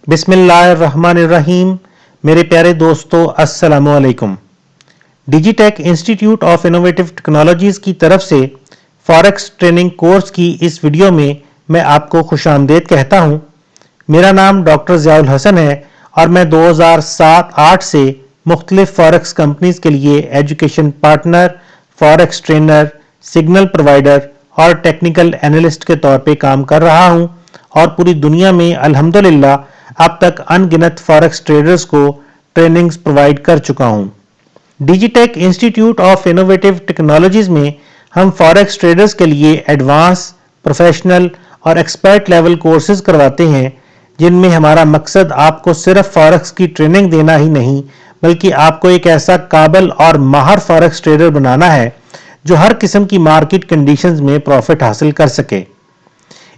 बिस्मिल्लाहिर्रहमानिर्रहीम। मेरे प्यारे दोस्तों, अस्सलामु अलैकुम। डिजीटेक इंस्टीट्यूट ऑफ इनोवेटिव टेक्नोलॉजीज़ की तरफ से फॉरेक्स ट्रेनिंग कोर्स की इस वीडियो में मैं आपको खुशामदीद कहता हूं। मेरा नाम डॉक्टर ज़ियाउल हसन है और मैं 2007-8 से मुख्तलिफ फॉरेक्स कंपनीज के लिए education partner, forex trainer, signal provider और टेक्निकल एनालिस्ट के तौर पे काम कर रहा हूं और पूरी दुनिया में अल्हम्दुलिल्लाह अब तक अनगिनत फॉरेक्स ट्रेडर्स को ट्रेनिंग्स प्रोवाइड कर चुका हूं। डिजीटेक इंस्टीट्यूट ऑफ इनोवेटिव टेक्नोलॉजीज में हम फॉरेक्स ट्रेडर्स के लिए एडवांस, प्रोफेशनल और एक्सपर्ट लेवल कोर्सेज करवाते हैं, जिनमें हमारा मकसद आपको सिर्फ फॉरेक्स की ट्रेनिंग देना ही नहीं, बल्कि आपको एक ऐसा काबिल और माहिर फॉरेक्स ट्रेडर बनाना है जो हर किस्म की मार्केट कंडीशंस में प्रॉफिट हासिल कर सके।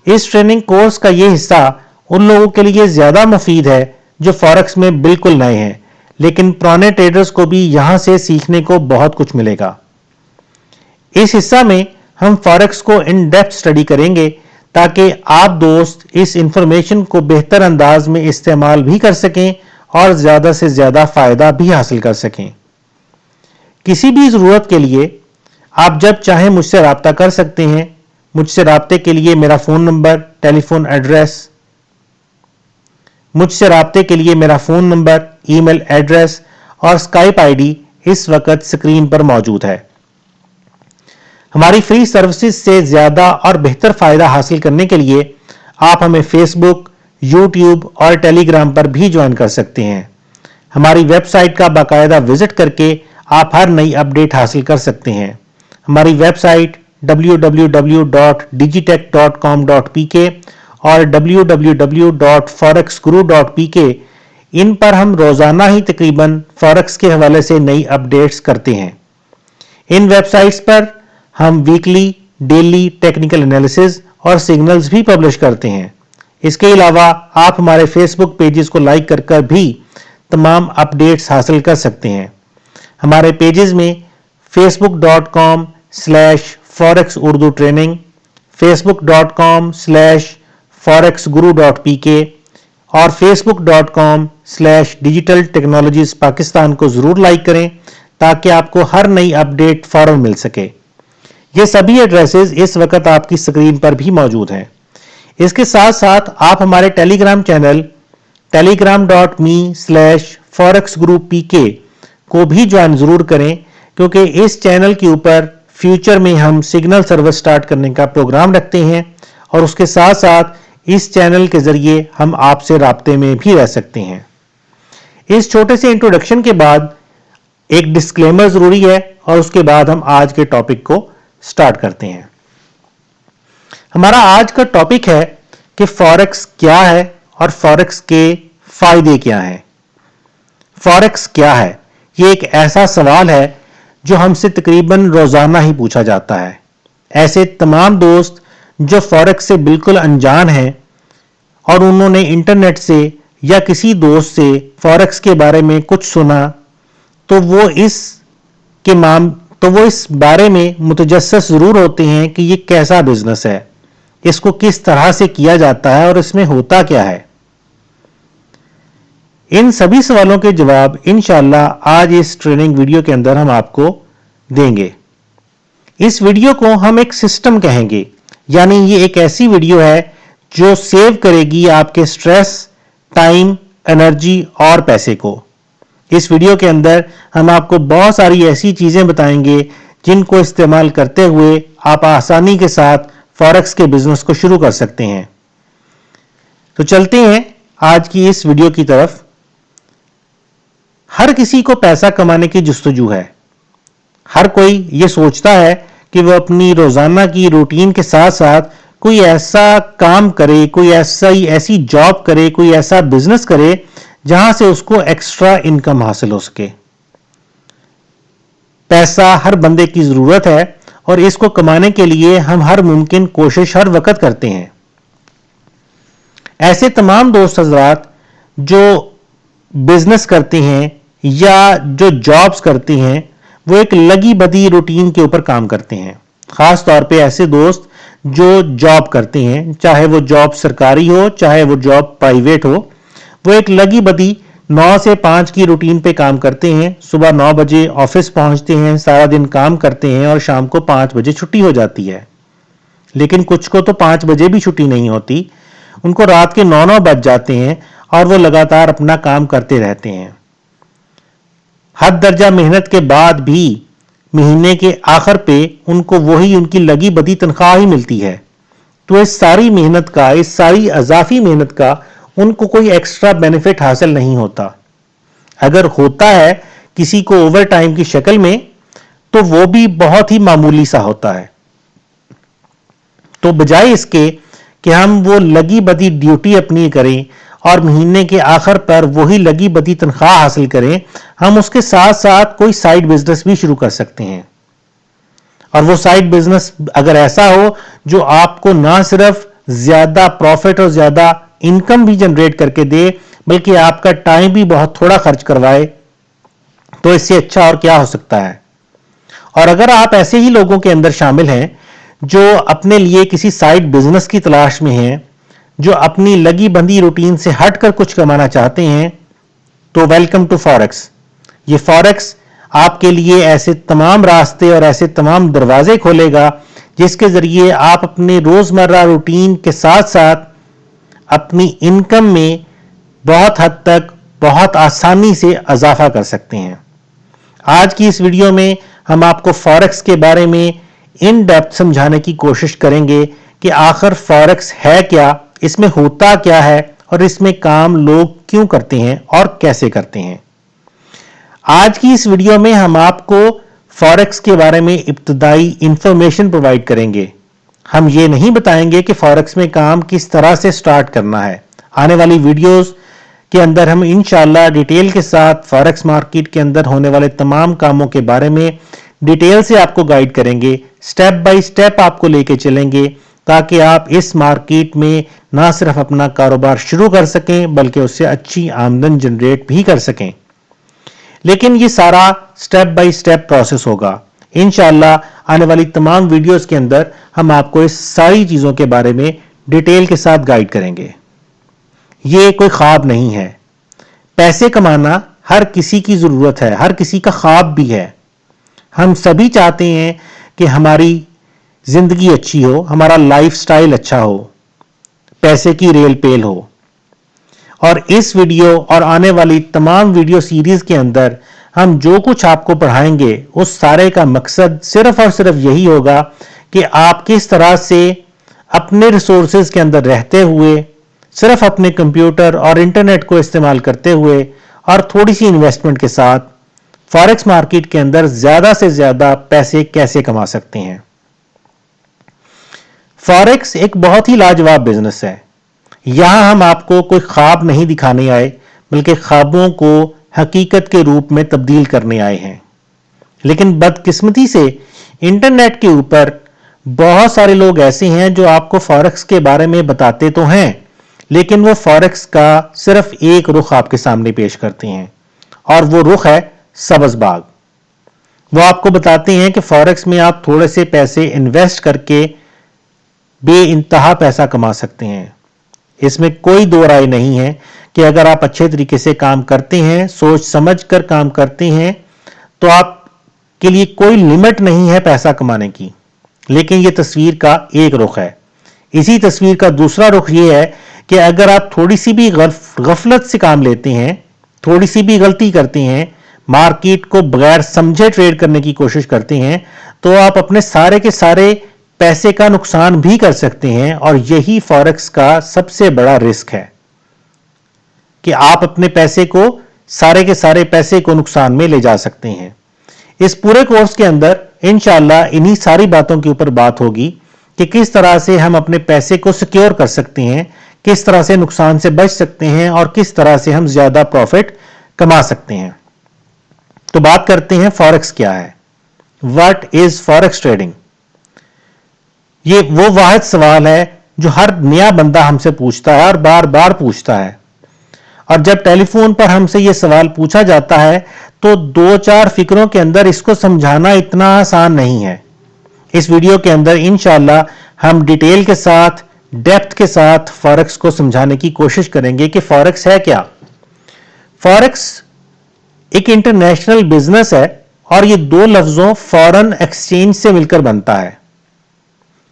इस ट्रेनिंग कोर्स का ये हिस्सा उन लोगों के लिए ज्यादा मुफीद है जो फॉरेक्स में बिल्कुल नए हैं, लेकिन पुराने ट्रेडर्स को भी यहां से सीखने को बहुत कुछ मिलेगा। इस हिस्सा में हम फॉरेक्स को इन डेप्थ स्टडी करेंगे ताकि आप दोस्त इस इंफॉर्मेशन को बेहतर अंदाज में इस्तेमाल भी कर सकें और ज्यादा से ज्यादा फायदा भी हासिल कर सकें। किसी भी जरूरत के लिए आप जब चाहें मुझसे राब्ता कर सकते हैं। मुझसे राब्ते के लिए मेरा phone number, telephone address, email address और स्काइप आईडी इस वक्त स्क्रीन पर मौजूद है। हमारी फ्री सर्विसेज से ज्यादा और बेहतर फायदा हासिल करने के लिए आप हमें फेसबुक, यूट्यूब और टेलीग्राम पर भी ज्वाइन कर सकते हैं। हमारी वेबसाइट का बाकायदा विजिट करके आप हर नई अपडेट हासिल कर सकते हैं। हमारी वेबसाइट www.digitech.com.pk और www.forexguru.pk, इन पर हम रोजाना ही तकरीबन फॉरेक्स के हवाले से नई अपडेट्स करते हैं। इन वेबसाइट्स पर हम वीकली, डेली टेक्निकल एनालिसिस और सिग्नल्स भी पब्लिश करते हैं। इसके अलावा आप हमारे फेसबुक पेजेस को लाइक कर भी तमाम अपडेट्स हासिल कर सकते हैं। हमारे पेजेस में facebook.com/forex-urdu training, facebook.com/forexguru.pk और facebook.com/digital technologies पाकिस्तान को जरूर लाइक करें ताकि आपको हर नई अपडेट फौरन मिल सके। ये सभी एड्रेसेस इस वक्त आपकी स्क्रीन पर भी मौजूद हैं। इसके साथ साथ आप हमारे टेलीग्राम चैनल telegram.me/forexgroupk को भी ज्वाइन जरूर करें, क्योंकि इस चैनल के ऊपर फ्यूचर में हम सिग्नल सर्विस स्टार्ट करने का प्रोग्राम रखते हैं और उसके साथ साथ इस चैनल के जरिए हम आपसे राब्ते में भी रह सकते हैं। इस छोटे से इंट्रोडक्शन के बाद एक डिस्क्लेमर जरूरी है और उसके बाद हम आज के टॉपिक को स्टार्ट करते हैं। हमारा आज का टॉपिक है कि फॉरेक्स क्या है और फॉरेक्स के फायदे क्या हैं। फॉरेक्स क्या है? यह एक ऐसा सवाल है जो हमसे तकरीबन रोजाना ही पूछा जाता है। ऐसे तमाम दोस्त जो फॉरेक्स से बिल्कुल अनजान हैं और उन्होंने इंटरनेट से या किसी दोस्त से फॉरेक्स के बारे में कुछ सुना तो वो इस बारे में मुतजस्सिस जरूर होते हैं कि ये कैसा बिजनेस है, इसको किस तरह से किया जाता है और इसमें होता क्या है। इन सभी सवालों के जवाब इंशाअल्लाह आज इस ट्रेनिंग वीडियो के अंदर हम आपको देंगे। इस वीडियो को हम एक सिस्टम कहेंगे, यानी ये एक ऐसी वीडियो है जो सेव करेगी आपके स्ट्रेस, टाइम, एनर्जी और पैसे को। इस वीडियो के अंदर हम आपको बहुत सारी ऐसी चीजें बताएंगे जिनको इस्तेमाल करते हुए आप आसानी के साथ फॉरेक्स के बिजनेस को शुरू कर सकते हैं। तो चलते हैं आज की इस वीडियो की तरफ। हर किसी को पैसा कमाने की जुस्तजू है। हर कोई ये सोचता है कि वो अपनी रोजाना की रूटीन के साथ साथ कोई ऐसा काम करे, कोई ऐसी जॉब करे, कोई ऐसा बिजनेस करे जहां से उसको एक्स्ट्रा इनकम हासिल हो सके। पैसा हर बंदे की जरूरत है और इसको कमाने के लिए हम हर मुमकिन कोशिश हर वक्त करते हैं। ऐसे तमाम दोस्त हजरात जो बिजनेस करते हैं या जो जॉब्स करते हैं, वो एक लगी बदी रूटीन के ऊपर काम करते हैं। खास तौर पे ऐसे दोस्त जो जॉब करते हैं, चाहे वो जॉब सरकारी हो चाहे वो जॉब प्राइवेट हो, وہ ایک لگی بدی 9 سے 5 کی روٹین پہ کام کرتے ہیں. صبح 9 بجے آفس پہنچتے ہیں, سارا دن کام کرتے ہیں اور شام کو 5 بجے چھٹی ہو جاتی ہے. لیکن کچھ کو تو 5 بجے بھی چھٹی نہیں ہوتی, ان کو رات کے 9 بج جاتے ہیں اور وہ لگاتار اپنا کام کرتے رہتے ہیں. حد درجہ محنت کے بعد بھی مہینے کے آخر پہ ان کو وہی ان کی لگی بدی تنخواہ ہی ملتی ہے. تو اس ساری محنت کا, اس ساری اضافی محنت کا ان کو کوئی ایکسٹرا بینیفٹ حاصل نہیں ہوتا. اگر ہوتا ہے کسی کو اوور ٹائم کی شکل میں تو وہ بھی بہت ہی معمولی سا ہوتا ہے. تو بجائے اس کے کہ ہم وہ لگی بدی ڈیوٹی اپنی کریں اور مہینے کے آخر پر وہی لگی بدی تنخواہ حاصل کریں, ہم اس کے ساتھ ساتھ کوئی سائیڈ بزنس بھی شروع کر سکتے ہیں. اور وہ سائیڈ بزنس اگر ایسا ہو جو آپ کو نہ صرف زیادہ پروفٹ اور زیادہ انکم بھی جنریٹ کر کے دے بلکہ آپ کا ٹائم بھی بہت تھوڑا خرچ کروائے, تو اس سے اچھا اور کیا ہو سکتا ہے. اور اگر آپ ایسے ہی لوگوں کے اندر شامل ہیں جو اپنے لیے کسی سائیڈ بزنس کی تلاش میں ہیں, جو اپنی لگی بندی روٹین سے ہٹ کر کچھ کمانا چاہتے ہیں, تو ویلکم ٹو فاریکس. یہ فاریکس آپ کے لیے ایسے تمام راستے اور ایسے تمام دروازے کھولے گا جس کے ذریعے آپ اپنے روزمرہ روٹین کے ساتھ ساتھ اپنی انکم میں بہت حد تک بہت آسانی سے اضافہ کر سکتے ہیں. آج کی اس ویڈیو میں ہم آپ کو فاریکس کے بارے میں ان ڈیپتھ سمجھانے کی کوشش کریں گے کہ آخر فاریکس ہے کیا, اس میں ہوتا کیا ہے اور اس میں کام لوگ کیوں کرتے ہیں اور کیسے کرتے ہیں. آج کی اس ویڈیو میں ہم آپ کو فاریکس کے بارے میں ابتدائی انفارمیشن پرووائڈ کریں گے. ہم یہ نہیں بتائیں گے کہ فاریکس میں کام کس طرح سے سٹارٹ کرنا ہے. آنے والی ویڈیوز کے اندر ہم انشاءاللہ ڈیٹیل کے ساتھ فاریکس مارکیٹ کے اندر ہونے والے تمام کاموں کے بارے میں ڈیٹیل سے آپ کو گائیڈ کریں گے, سٹیپ بائی سٹیپ آپ کو لے کے چلیں گے تاکہ آپ اس مارکیٹ میں نہ صرف اپنا کاروبار شروع کر سکیں بلکہ اس سے اچھی آمدن جنریٹ بھی کر سکیں. لیکن یہ سارا سٹیپ بائی سٹیپ پروسیس ہوگا. انشاءاللہ آنے والی تمام ویڈیوز کے اندر ہم آپ کو اس ساری چیزوں کے بارے میں ڈیٹیل کے ساتھ گائیڈ کریں گے. یہ کوئی خواب نہیں ہے. پیسے کمانا ہر کسی کی ضرورت ہے, ہر کسی کا خواب بھی ہے. ہم سبھی چاہتے ہیں کہ ہماری زندگی اچھی ہو, ہمارا لائف سٹائل اچھا ہو, پیسے کی ریل پیل ہو. اور اس ویڈیو اور آنے والی تمام ویڈیو سیریز کے اندر ہم جو کچھ آپ کو پڑھائیں گے اس سارے کا مقصد صرف اور صرف یہی ہوگا کہ آپ کس طرح سے اپنے ریسورسز کے اندر رہتے ہوئے, صرف اپنے کمپیوٹر اور انٹرنیٹ کو استعمال کرتے ہوئے اور تھوڑی سی انویسٹمنٹ کے ساتھ فاریکس مارکیٹ کے اندر زیادہ سے زیادہ پیسے کیسے کما سکتے ہیں. فاریکس ایک بہت ہی لاجواب بزنس ہے. یہاں ہم آپ کو کوئی خواب نہیں دکھانے آئے بلکہ خوابوں کو حقیقت کے روپ میں تبدیل کرنے آئے ہیں. لیکن بدقسمتی سے انٹرنیٹ کے اوپر بہت سارے لوگ ایسے ہیں جو آپ کو فاریکس کے بارے میں بتاتے تو ہیں لیکن وہ فاریکس کا صرف ایک رخ آپ کے سامنے پیش کرتے ہیں اور وہ رخ ہے سبز باغ. وہ آپ کو بتاتے ہیں کہ فاریکس میں آپ تھوڑے سے پیسے انویسٹ کر کے بے انتہا پیسہ کما سکتے ہیں. اس میں کوئی دو رائے نہیں ہے کہ اگر آپ اچھے طریقے سے کام کرتے ہیں, سوچ سمجھ کر کام کرتے ہیں, تو آپ کے لیے کوئی لمٹ نہیں ہے پیسہ کمانے کی. لیکن یہ تصویر کا ایک رخ ہے. اسی تصویر کا دوسرا رخ یہ ہے کہ اگر آپ تھوڑی سی بھی غفلت سے کام لیتے ہیں, تھوڑی سی بھی غلطی کرتے ہیں, مارکیٹ کو بغیر سمجھے ٹریڈ کرنے کی کوشش کرتے ہیں, تو آپ اپنے سارے کے سارے پیسے کا نقصان بھی کر سکتے ہیں. اور یہی فاریکس کا سب سے بڑا رسک ہے کہ آپ اپنے پیسے کو, سارے کے سارے پیسے کو نقصان میں لے جا سکتے ہیں. اس پورے کورس کے اندر انشاءاللہ انہی ساری باتوں کے اوپر بات ہوگی کہ کس طرح سے ہم اپنے پیسے کو سیکیور کر سکتے ہیں, کس طرح سے نقصان سے بچ سکتے ہیں اور کس طرح سے ہم زیادہ پروفٹ کما سکتے ہیں. تو بات کرتے ہیں فاریکس کیا ہے. What is forex trading? یہ وہ واحد سوال ہے جو ہر نیا بندہ ہم سے پوچھتا ہے اور بار بار پوچھتا ہے. اور جب ٹیلی فون پر ہم سے یہ سوال پوچھا جاتا ہے تو 2-4 فکروں کے اندر اس کو سمجھانا اتنا آسان نہیں ہے. اس ویڈیو کے اندر انشاءاللہ ہم ڈیٹیل کے ساتھ, ڈیپتھ کے ساتھ فاریکس کو سمجھانے کی کوشش کریں گے کہ فاریکس ہے کیا, फॉरेक्स एक इंटरनेशनल बिजनेस है और ये दो लफ्जों फॉरेन एक्सचेंज से मिलकर बनता है।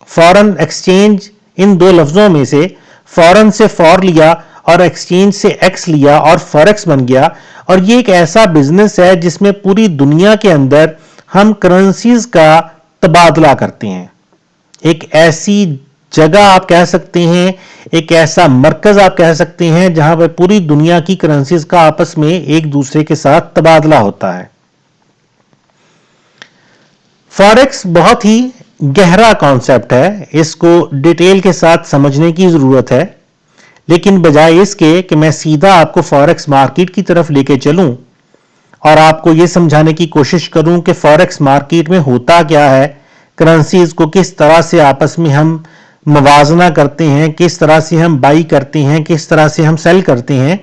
फॉरेन एक्सचेंज इन दो लफ्जों में से फॉरेन से फॉर लिया और एक्सचेंज से एक्स लिया और फॉरेक्स बन गया। और ये एक ऐसा बिजनेस है जिसमें पूरी दुनिया के अंदर हम करेंसीज का तबादला करते हैं। एक ऐसी जगह आप कह सकते हैं, एक ऐसा मरकज आप कह सकते हैं जहां पर पूरी दुनिया की करेंसीज का आपस में एक दूसरे के साथ तबादला होता है। फॉरेक्स बहुत ही गहरा कॉन्सेप्ट है, इसको डिटेल के साथ समझने की जरूरत है। लेकिन बजाय इसके कि मैं सीधा आपको फॉरेक्स मार्केट की तरफ लेके चलूं और आपको यह समझाने की कोशिश करूं कि फॉरेक्स मार्केट में होता क्या है, करेंसीज को किस तरह से आपस में हम मवाजना करते हैं, किस तरह से हम बाई करते हैं, किस तरह से हम सेल करते हैं,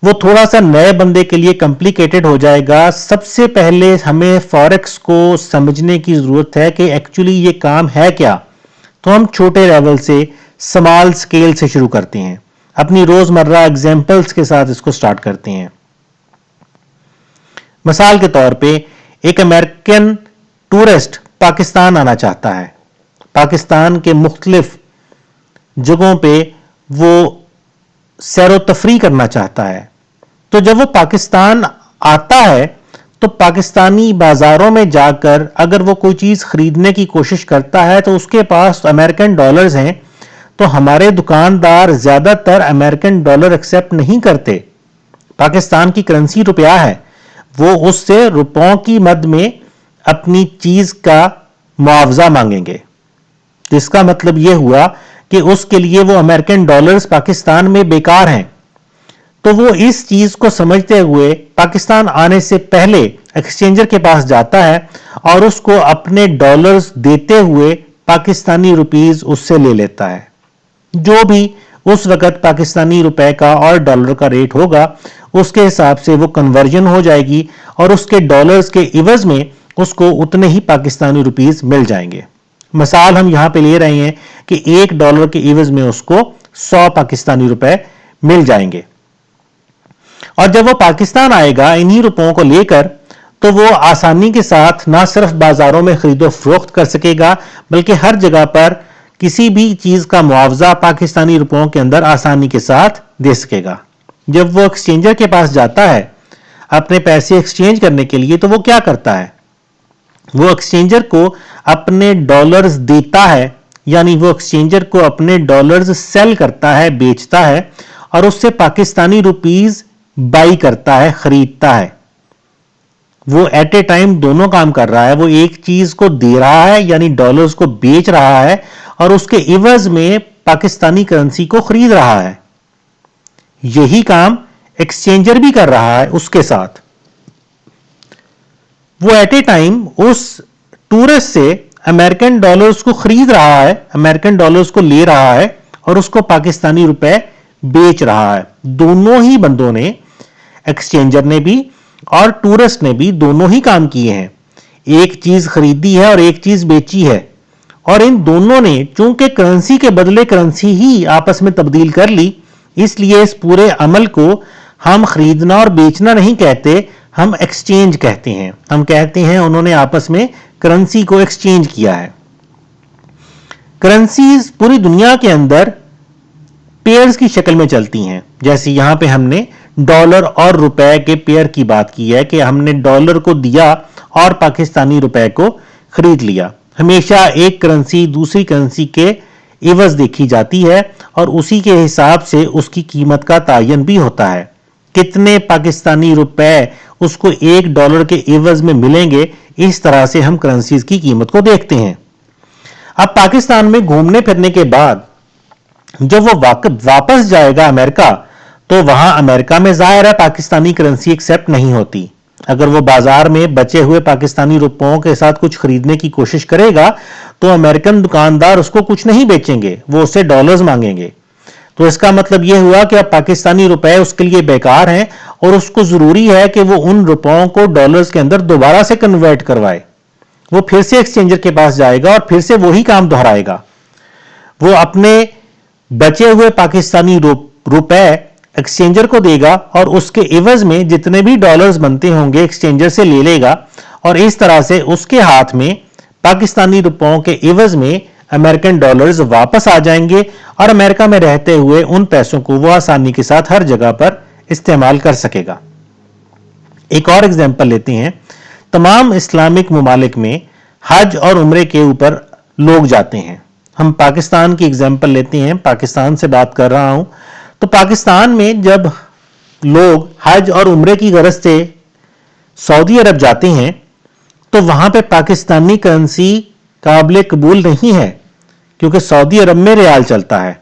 वो थोड़ा सा नए बंदे के लिए कॉम्प्लिकेटेड हो जाएगा। सबसे पहले हमें फॉरेक्स को समझने की जरूरत है कि एक्चुअली ये काम है क्या। तो हम छोटे लेवल से, स्मॉल स्केल से शुरू करते हैं, अपनी रोजमर्रा एग्जांपल्स के साथ इसको स्टार्ट करते हैं। मिसाल के तौर पे एक अमेरिकन टूरिस्ट पाकिस्तान आना चाहता है। पाकिस्तान के मुख्तलिफ जगहों पे वो सैरो तफरी करना चाहता है। तो जब वो पाकिस्तान आता है तो पाकिस्तानी बाजारों में जाकर अगर वो कोई चीज खरीदने की कोशिश करता है तो उसके पास अमेरिकन डॉलर्स हैं, तो हमारे दुकानदार ज्यादातर अमेरिकन डॉलर एक्सेप्ट नहीं करते। पाकिस्तान की करेंसी रुपया है, वो उससे रुपयों की मद में अपनी चीज का मुआवजा मांगेंगे। जिसका मतलब यह हुआ कि उसके लिए वो अमेरिकन डॉलर्स पाकिस्तान में बेकार हैं। तो वो इस चीज को समझते हुए पाकिस्तान आने से पहले एक्सचेंजर के पास जाता है और उसको अपने डॉलर्स देते हुए पाकिस्तानी रुपीस उससे ले लेता है। जो भी उस वक्त पाकिस्तानी रुपए का और डॉलर का रेट होगा उसके हिसाब से वो कन्वर्जन हो जाएगी और उसके डॉलर्स के इवज में उसको उतने ही पाकिस्तानी रुपीस मिल जाएंगे। मिसाल हम यहां पे ले रहे हैं कि $1 के इवज में उसको 100 पाकिस्तानी रुपए मिल जाएंगे। और जब वो पाकिस्तान आएगा इन्हीं रुपयों को लेकर, तो वो आसानी के साथ ना सिर्फ बाजारों में खरीदो फरोख्त कर सकेगा बल्कि हर जगह पर किसी भी चीज का मुआवजा पाकिस्तानी रुपयों के अंदर आसानी के साथ दे सकेगा। जब वो एक्सचेंजर के पास जाता है अपने पैसे एक्सचेंज करने के लिए, तो वो क्या करता है, वो एक्सचेंजर को अपने डॉलर्स देता है, यानी वो एक्सचेंजर को अपने डॉलर्स सेल करता है, बेचता है और उससे पाकिस्तानी रुपीस बाई करता है, खरीदता है। वो एट ए टाइम दोनों काम कर रहा है। वो एक चीज को दे रहा है यानी डॉलर्स को बेच रहा है और उसके इवज में पाकिस्तानी करेंसी को खरीद रहा है। यही काम एक्सचेंजर भी कर रहा है उसके साथ। वो एट ए टाइम उस टूरिस्ट से अमेरिकन डॉलर्स को खरीद रहा है, अमेरिकन डॉलर्स को ले रहा है और उसको पाकिस्तानी रुपए बेच रहा है। दोनों ही बंदों ने, एक्सचेंजर ने भी और टूरिस्ट ने भी, दोनों ही काम किए हैं। एक चीज खरीदी है और एक चीज बेची है और इन दोनों ने चूंकि करेंसी के बदले करेंसी ही आपस में तब्दील कर ली, इसलिए इस पूरे अमल को हम खरीदना और बेचना नहीं कहते, हम एक्सचेंज कहते हैं। हम कहते हैं उन्होंने आपस में करेंसी को एक्सचेंज किया है। करेंसीज पूरी दुनिया के अंदर पेयर्स की शक्ल में चलती हैं। जैसे यहां पे हमने डॉलर और रुपए के पेयर की बात की है कि हमने डॉलर को दिया और पाकिस्तानी रुपए को खरीद लिया। हमेशा एक करेंसी दूसरी करेंसी के इवज देखी जाती है और उसी के हिसाब से उसकी कीमत का तायन भी होता है। कितने पाकिस्तानी रुपए उसको $1 के इवज में मिलेंगे, इस तरह से हम करेंसीज की कीमत को देखते हैं। अब पाकिस्तान में घूमने फिरने के बाद जब वो वापस जाएगा अमेरिका, तो वहां अमेरिका में जाहिर है पाकिस्तानी करेंसी एक्सेप्ट नहीं होती। अगर वो बाजार में बचे हुए पाकिस्तानी रुपयों के साथ कुछ खरीदने की कोशिश करेगा तो अमेरिकन दुकानदार उसको कुछ नहीं बेचेंगे, वो उससे डॉलर्स मांगेंगे। तो इसका मतलब यह हुआ कि अब पाकिस्तानी रुपए उसके लिए बेकार हैं और उसको जरूरी है कि वो उन रुपयों को डॉलर्स के अंदर दोबारा से कन्वर्ट करवाए। वो फिर से एक्सचेंजर के पास जाएगा और फिर से वही काम दोहराएगा। वो अपने बचे हुए पाकिस्तानी रुपए ایکسچینجر کو دے گا اور اس کے عوض میں جتنے بھی ڈالرز بنتے ہوں گے ایکسچینجر سے لے لے گا اور اس طرح سے اس کے ہاتھ میں پاکستانی روپوں کے عوض میں امریکن ڈالرز واپس آ جائیں گے اور امریکہ میں رہتے ہوئے ان پیسوں کو وہ آسانی کے ساتھ ہر جگہ پر استعمال کر سکے گا. ایک اور ایگزامپل لیتے ہیں. تمام اسلامک ممالک میں حج اور عمرے کے اوپر لوگ جاتے ہیں. ہم پاکستان کی ایگزامپل لیتے ہیں, پاکستان سے بات کر رہا ہوں. تو پاکستان میں جب لوگ حج اور عمرے کی غرض سے سعودی عرب جاتے ہیں تو وہاں پہ پاکستانی کرنسی قابل قبول نہیں ہے کیونکہ سعودی عرب میں ریال چلتا ہے.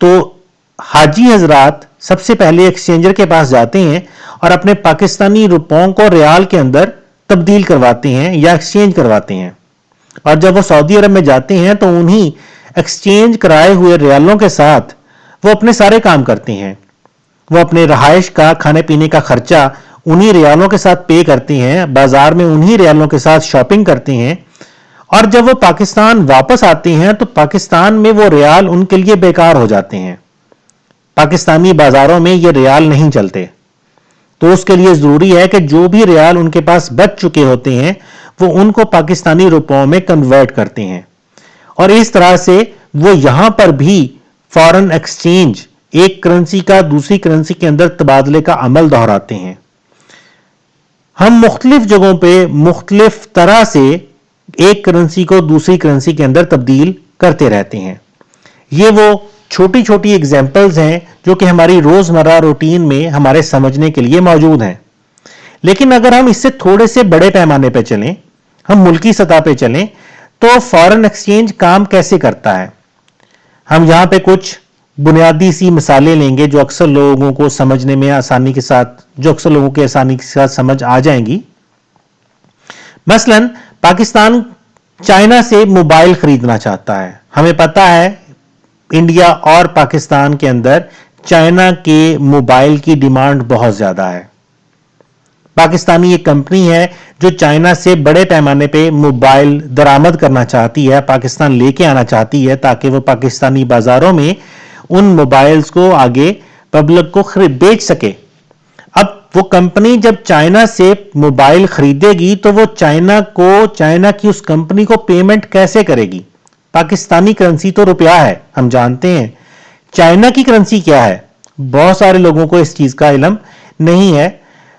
تو حاجی حضرات سب سے پہلے ایکسچینجر کے پاس جاتے ہیں اور اپنے پاکستانی روپوں کو ریال کے اندر تبدیل کرواتے ہیں یا ایکسچینج کرواتے ہیں. اور جب وہ سعودی عرب میں جاتے ہیں تو انہی ایکسچینج کرائے ہوئے ریالوں کے ساتھ وہ اپنے سارے کام کرتے ہیں. وہ اپنے رہائش کا, کھانے پینے کا خرچہ انہی ریالوں کے ساتھ پے کرتے ہیں, بازار میں انہی ریالوں کے ساتھ شاپنگ کرتے ہیں. اور جب وہ پاکستان واپس آتے ہیں تو پاکستان میں وہ ریال ان کے لیے بیکار ہو جاتے ہیں. پاکستانی بازاروں میں یہ ریال نہیں چلتے. تو اس کے لیے ضروری ہے کہ جو بھی ریال ان کے پاس بچ چکے ہوتے ہیں وہ ان کو پاکستانی روپوں میں کنورٹ کرتے ہیں اور اس طرح سے وہ یہاں پر بھی فارن ایکسچینج, ایک کرنسی کا دوسری کرنسی کے اندر تبادلے کا عمل دہراتے ہیں. ہم مختلف جگہوں پہ مختلف طرح سے ایک کرنسی کو دوسری کرنسی کے اندر تبدیل کرتے رہتے ہیں. یہ وہ چھوٹی چھوٹی ایگزامپلز ہیں جو کہ ہماری روزمرہ روٹین میں ہمارے سمجھنے کے لیے موجود ہیں. لیکن اگر ہم اس سے تھوڑے سے بڑے پیمانے پہ چلیں, ہم ملکی سطح پہ چلیں, تو فارن ایکسچینج کام کیسے کرتا ہے. ہم یہاں پہ کچھ بنیادی سی مثالیں لیں گے جو اکثر لوگوں کو سمجھنے میں آسانی کے ساتھ سمجھ آ جائیں گی. مثلا پاکستان چائنا سے موبائل خریدنا چاہتا ہے. ہمیں پتا ہے انڈیا اور پاکستان کے اندر چائنا کے موبائل کی ڈیمانڈ بہت زیادہ ہے. پاکستانی ایک کمپنی ہے جو چائنا سے بڑے پیمانے پہ موبائل درآمد کرنا چاہتی ہے, پاکستان لے کے آنا چاہتی ہے تاکہ وہ پاکستانی بازاروں میں ان موبائلز کو آگے پبلک کو بیچ سکے. اب وہ کمپنی جب چائنا سے موبائل خریدے گی تو وہ چائنا کی اس کمپنی کو پیمنٹ کیسے کرے گی. پاکستانی کرنسی تو روپیہ ہے, ہم جانتے ہیں. چائنا کی کرنسی کیا ہے, بہت سارے لوگوں کو اس چیز کا علم نہیں ہے.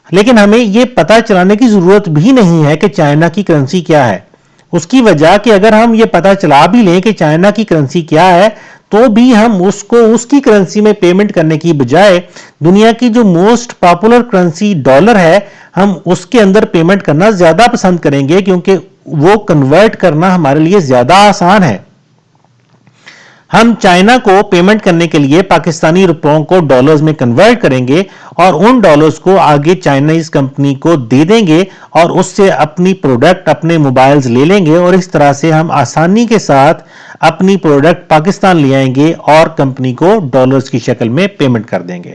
لیکن ہمیں یہ پتا چلانے کی ضرورت بھی نہیں ہے کہ چائنا کی کرنسی کیا ہے. اس کی وجہ کہ اگر ہم یہ پتا چلا بھی لیں کہ چائنا کی کرنسی کیا ہے تو بھی ہم اس کو اس کی کرنسی میں پیمنٹ کرنے کی بجائے دنیا کی جو موسٹ پاپولر کرنسی ڈالر ہے ہم اس کے اندر پیمنٹ کرنا زیادہ پسند کریں گے کیونکہ وہ کنورٹ کرنا ہمارے لیے زیادہ آسان ہے. ہم چائنا کو پیمنٹ کرنے کے لیے پاکستانی روپوں کو ڈالرز میں کنورٹ کریں گے اور ان ڈالرز کو آگے چائنیز کمپنی کو دے دیں گے اور اس سے اپنی پروڈکٹ, اپنے موبائلز لے لیں گے اور اس طرح سے ہم آسانی کے ساتھ اپنی پروڈکٹ پاکستان لے آئیں گے اور کمپنی کو ڈالرز کی شکل میں پیمنٹ کر دیں گے.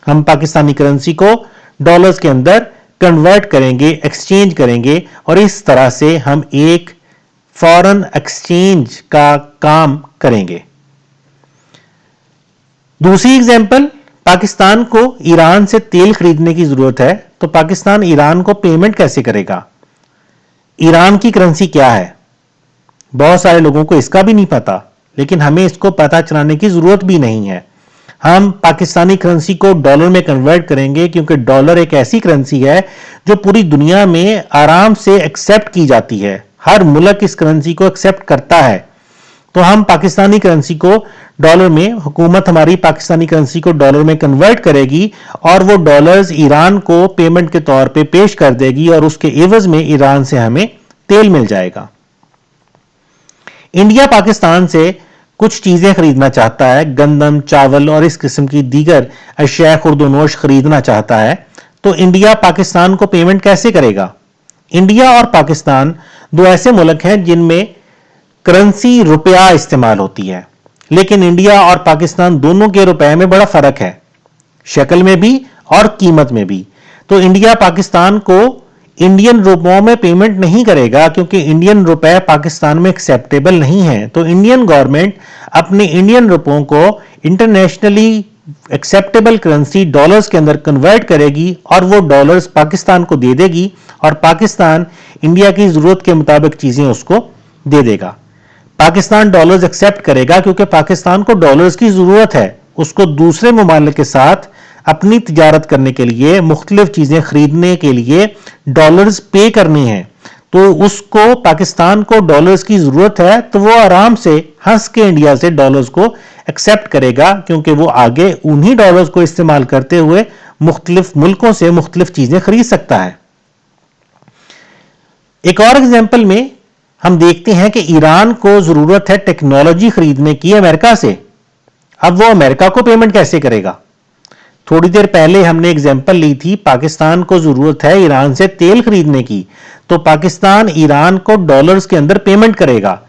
ہم پاکستانی کرنسی کو ڈالرز کے اندر کنورٹ کریں گے, ایکسچینج کریں گے اور اس طرح سے ہم ایک فارن ایکسچینج کا کام کریں گے. دوسری ایگزامپل, پاکستان کو ایران سے تیل خریدنے کی ضرورت ہے تو پاکستان ایران کو پیمنٹ کیسے کرے گا. ایران کی کرنسی کیا ہے, بہت سارے لوگوں کو اس کا بھی نہیں پتا, لیکن ہمیں اس کو پتا چلانے کی ضرورت بھی نہیں ہے. ہم پاکستانی کرنسی کو ڈالر میں کنورٹ کریں گے کیونکہ ڈالر ایک ایسی کرنسی ہے جو پوری دنیا میں آرام سے ایکسپٹ کی جاتی ہے. ہر ملک اس کرنسی کو ایکسپٹ کرتا ہے. تو ہم پاکستانی کرنسی کو ڈالر میں, حکومت ہماری پاکستانی کرنسی کو ڈالر میں کنورٹ کرے گی اور وہ ڈالرز ایران کو پیمنٹ کے طور پہ پیش کر دے گی اور اس کے عوض میں ایران سے ہمیں تیل مل جائے گا. انڈیا پاکستان سے کچھ چیزیں خریدنا چاہتا ہے, گندم, چاول اور اس قسم کی دیگر اشیاء خورد و نوش خریدنا چاہتا ہے تو انڈیا پاکستان کو پیمنٹ کیسے کرے گا. انڈیا اور پاکستان دو ایسے ملک ہیں جن میں کرنسی روپیہ استعمال ہوتی ہے, لیکن انڈیا اور پاکستان دونوں کے روپے میں بڑا فرق ہے, شکل میں بھی اور قیمت میں بھی. تو انڈیا پاکستان کو انڈین روپوں میں پیمنٹ نہیں کرے گا کیونکہ انڈین روپے پاکستان میں ایکسیپٹیبل نہیں ہیں. تو انڈین گورنمنٹ اپنے انڈین روپوں کو انٹرنیشنلی एक्सेप्टेबल करेंसी डॉलर्स के अंदर कन्वर्ट करेगी और वो डॉलर्स पाकिस्तान को दे देगी और पाकिस्तान इंडिया की जरूरत के मुताबिक चीजें उसको दे देगा। पाकिस्तान डॉलर्स एक्सेप्ट करेगा क्योंकि पाकिस्तान को डॉलर्स की जरूरत है, उसको दूसरे ममालिक के साथ अपनी तिजारत करने के लिए, मुख्तलिफ चीजें खरीदने के लिए डॉलर्स पे करनी है। तो उसको पाकिस्तान को डॉलर्स की जरूरत है, तो वो आराम से हंस के इंडिया से डॉलर्स को एक्सेप्ट करेगा क्योंकि वो आगे उन्हीं डॉलर्स को इस्तेमाल करते हुए मुख्तलिफ मुल्कों से मुख्तलिफ चीजें खरीद सकता है। एक और एग्जाम्पल में हम देखते हैं कि ईरान को जरूरत है टेक्नोलॉजी खरीदने की अमेरिका से। अब वो अमेरिका को पेमेंट कैसे करेगा? थोड़ी देर पहले हमने एग्जाम्पल ली थी, पाकिस्तान को जरूरत है ईरान से तेल खरीदने की, तो पाकिस्तान ईरान को डॉलर्स के अंदर पेमेंट करेगा।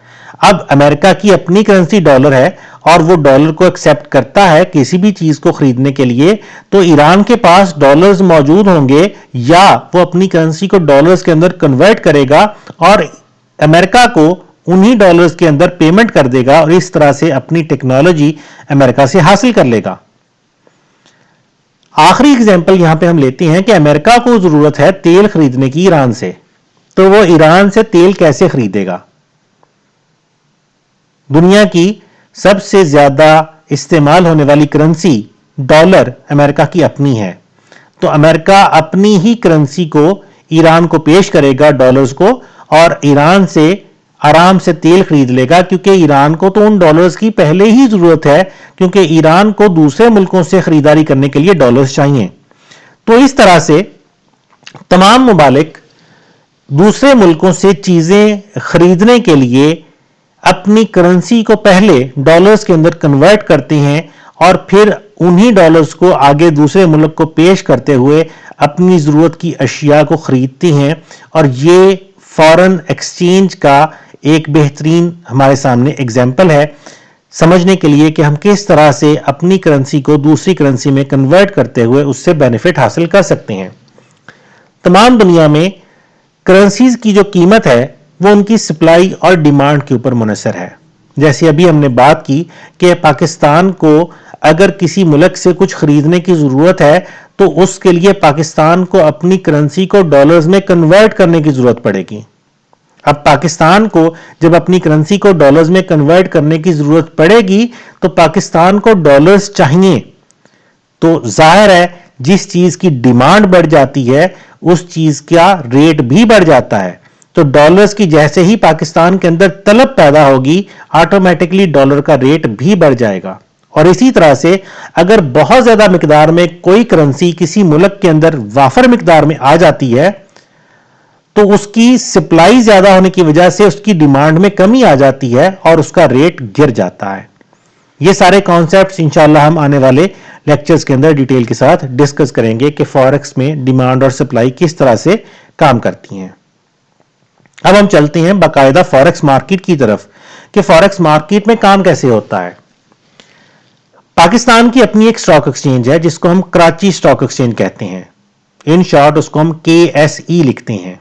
अब अमेरिका की अपनी करेंसी डॉलर है और वो डॉलर को एक्सेप्ट करता है किसी भी चीज को खरीदने के लिए, तो ईरान के पास डॉलर्स मौजूद होंगे या वो अपनी करेंसी को डॉलर्स के अंदर कन्वर्ट करेगा और अमेरिका को उन्हीं डॉलर्स के अंदर पेमेंट कर देगा और इस तरह से अपनी टेक्नोलॉजी अमेरिका से हासिल कर लेगा। आखिरी एग्जाम्पल यहां पे हम लेते हैं कि अमेरिका को जरूरत है तेल खरीदने की ईरान से, तो वो ईरान से तेल कैसे खरीदेगा? दुनिया की सबसे ज्यादा इस्तेमाल होने वाली करेंसी डॉलर अमेरिका की अपनी है, तो अमेरिका अपनी ही करेंसी को ईरान को पेश करेगा डॉलर्स को और ईरान से आराम से तेल खरीद लेगा क्योंकि ईरान को तो उन डॉलर्स की पहले ही जरूरत है क्योंकि ईरान को दूसरे मुल्कों से खरीदारी करने के लिए डॉलर्स चाहिए। तो इस तरह से तमाम मुमालिक दूसरे मुल्कों से चीजें खरीदने के लिए अपनी करेंसी को पहले डॉलर्स के अंदर कन्वर्ट करते हैं और फिर उन्हीं डॉलर्स को आगे दूसरे मुल्क को पेश करते हुए अपनी जरूरत की अशिया को खरीदते हैं। और ये फॉरेन एक्सचेंज का एक बेहतरीन हमारे सामने एग्जाम्पल है समझने के लिए कि हम किस तरह से अपनी करेंसी को दूसरी करेंसी में कन्वर्ट करते हुए उससे बेनिफिट हासिल कर सकते हैं। तमाम दुनिया में करेंसीज की जो कीमत है वो उनकी सप्लाई और डिमांड के ऊपर मुनहसर है। जैसे अभी हमने बात की कि पाकिस्तान को अगर किसी मुल्क से कुछ खरीदने की जरूरत है तो उसके लिए पाकिस्तान को अपनी करेंसी को डॉलर्स में कन्वर्ट करने की जरूरत पड़ेगी। अब पाकिस्तान को जब अपनी करेंसी को डॉलर्स में कन्वर्ट करने की जरूरत पड़ेगी तो पाकिस्तान को डॉलर्स चाहिए, तो जाहिर है जिस चीज की डिमांड बढ़ जाती है उस चीज का रेट भी बढ़ जाता है। तो डॉलर्स की जैसे ही पाकिस्तान के अंदर तलब पैदा होगी ऑटोमेटिकली डॉलर का रेट भी बढ़ जाएगा। और इसी तरह से अगर बहुत ज्यादा मिकदार में कोई करेंसी किसी मुल्क के अंदर वाफर मिकदार में आ जाती है तो उसकी सप्लाई ज्यादा होने की वजह से उसकी डिमांड में कमी आ जाती है और उसका रेट गिर जाता है। ये सारे कॉन्सेप्ट्स इंशाल्लाह हम आने वाले लेक्चर्स के अंदर डिटेल के साथ डिस्कस करेंगे कि फॉरेक्स में डिमांड और सप्लाई किस तरह से काम करती हैं। अब हम चलते हैं बाकायदा फॉरेक्स मार्केट की तरफ कि फॉरेक्स मार्केट में काम कैसे होता है। पाकिस्तान की अपनी एक स्टॉक एक्सचेंज है जिसको हम कराची स्टॉक एक्सचेंज कहते हैं, इन शॉर्ट उसको हम KSE लिखते हैं।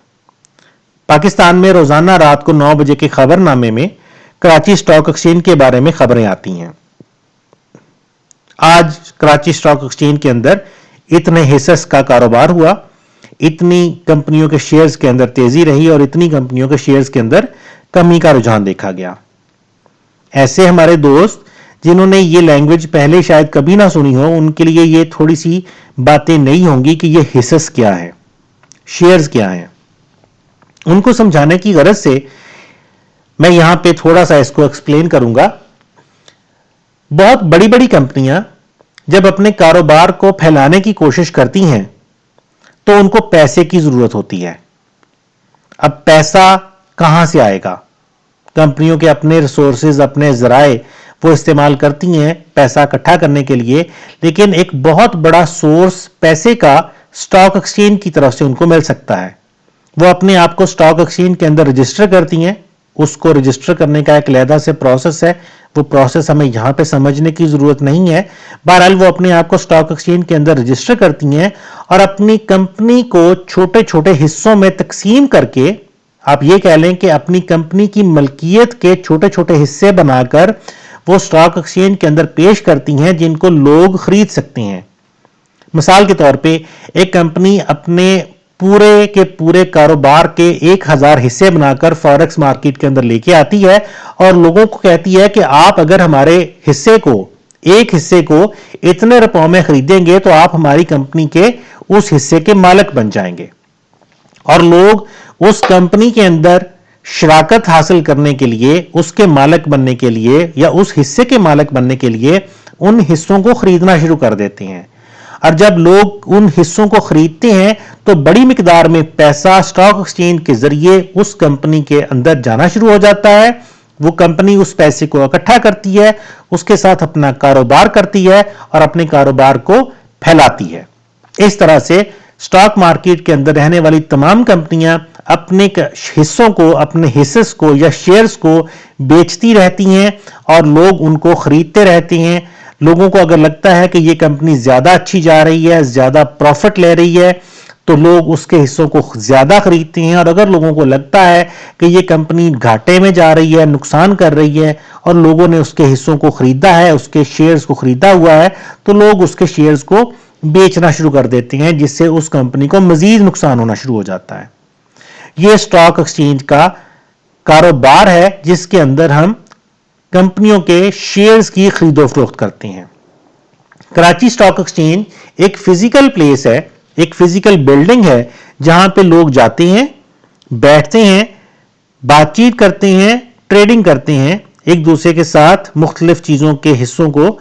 पाकिस्तान में रोजाना रात को 9 बजे के खबरनामे में कराची स्टॉक एक्सचेंज के बारे में खबरें आती हैं। आज कराची स्टॉक एक्सचेंज के अंदर इतने हिस्सेस का कारोबार हुआ, इतनी कंपनियों के शेयर्स के अंदर तेजी रही और इतनी कंपनियों के शेयर्स के अंदर कमी का रुझान देखा गया। ऐसे हमारे दोस्त जिन्होंने ये लैंग्वेज पहले शायद कभी ना सुनी हो उनके लिए ये थोड़ी सी बातें नहीं होंगी कि ये हिस्सेस क्या है, शेयर्स क्या हैं। उनको समझाने की गरज से मैं यहां पे थोड़ा सा इसको एक्सप्लेन करूंगा। बहुत बड़ी बड़ी कंपनियां जब अपने कारोबार को फैलाने की कोशिश करती हैं तो उनको पैसे की जरूरत होती है। अब पैसा कहां से आएगा? कंपनियों के अपने रिसोर्सेज, अपने जराए वो इस्तेमाल करती हैं पैसा इकट्ठा करने के लिए, लेकिन एक बहुत बड़ा सोर्स पैसे का स्टॉक एक्सचेंज की तरफ से उनको मिल सकता है। वो अपने आप को स्टॉक एक्सचेंज के अंदर रजिस्टर करती हैं। उसको रजिस्टर करने का एक अलहदा से प्रोसेस है, वो प्रोसेस हमें यहां पे समझने की जरूरत नहीं है। बहरहाल वो अपने आप को स्टॉक एक्सचेंज के अंदर रजिस्टर करती हैं और अपनी कंपनी को छोटे छोटे हिस्सों में तकसीम करके, आप ये कह लें कि अपनी कंपनी की मलकियत के छोटे छोटे हिस्से बनाकर وہ اسٹاک ایکسچینج کے اندر پیش کرتی ہیں جن کو لوگ خرید سکتے ہیں۔ مثال کے طور پہ ایک کمپنی اپنے پورے کے پورے کاروبار کے 1000 حصے بنا کر فوریکس مارکیٹ کے اندر لے کے آتی ہے اور لوگوں کو کہتی ہے کہ آپ اگر ہمارے ایک حصے کو اتنے روپوں میں خریدیں گے تو آپ ہماری کمپنی کے اس حصے کے مالک بن جائیں گے، اور لوگ اس کمپنی کے اندر شراکت حاصل کرنے کے لیے، اس کے مالک بننے کے لیے یا اس حصے کے مالک بننے کے لیے ان حصوں کو خریدنا شروع کر دیتے ہیں، اور جب لوگ ان حصوں کو خریدتے ہیں تو بڑی مقدار میں پیسہ اسٹاک ایکسچینج کے ذریعے اس کمپنی کے اندر جانا شروع ہو جاتا ہے۔ وہ کمپنی اس پیسے کو اکٹھا کرتی ہے، اس کے ساتھ اپنا کاروبار کرتی ہے اور اپنے کاروبار کو پھیلاتی ہے۔ اس طرح سے اسٹاک مارکیٹ کے اندر رہنے والی تمام کمپنیاں اپنے حصوں کو، اپنے حصص کو یا شیئرز کو بیچتی رہتی ہیں اور لوگ ان کو خریدتے رہتے ہیں۔ لوگوں کو اگر لگتا ہے کہ یہ کمپنی زیادہ اچھی جا رہی ہے، زیادہ پروفٹ لے رہی ہے، تو لوگ اس کے حصوں کو زیادہ خریدتے ہیں، اور اگر لوگوں کو لگتا ہے کہ یہ کمپنی گھاٹے میں جا رہی ہے، نقصان کر رہی ہے، اور لوگوں نے اس کے حصوں کو خریدا ہے، اس کے شیئرز کو خریدا ہوا ہے، تو لوگ اس کے شیئرز کو بیچنا شروع کر دیتے ہیں، جس سے اس کمپنی کو مزید نقصان ہونا شروع ہو جاتا ہے۔ یہ اسٹاک ایکسچینج کا کاروبار ہے جس کے اندر ہم کمپنیوں کے شیئرز کی خرید و فروخت کرتے ہیں۔ کراچی اسٹاک ایکسچینج ایک فزیکل پلیس ہے، ایک فزیکل بلڈنگ ہے جہاں پہ لوگ جاتے ہیں، بیٹھتے ہیں، بات چیت کرتے ہیں، ٹریڈنگ کرتے ہیں، ایک دوسرے کے ساتھ مختلف چیزوں کے حصوں کو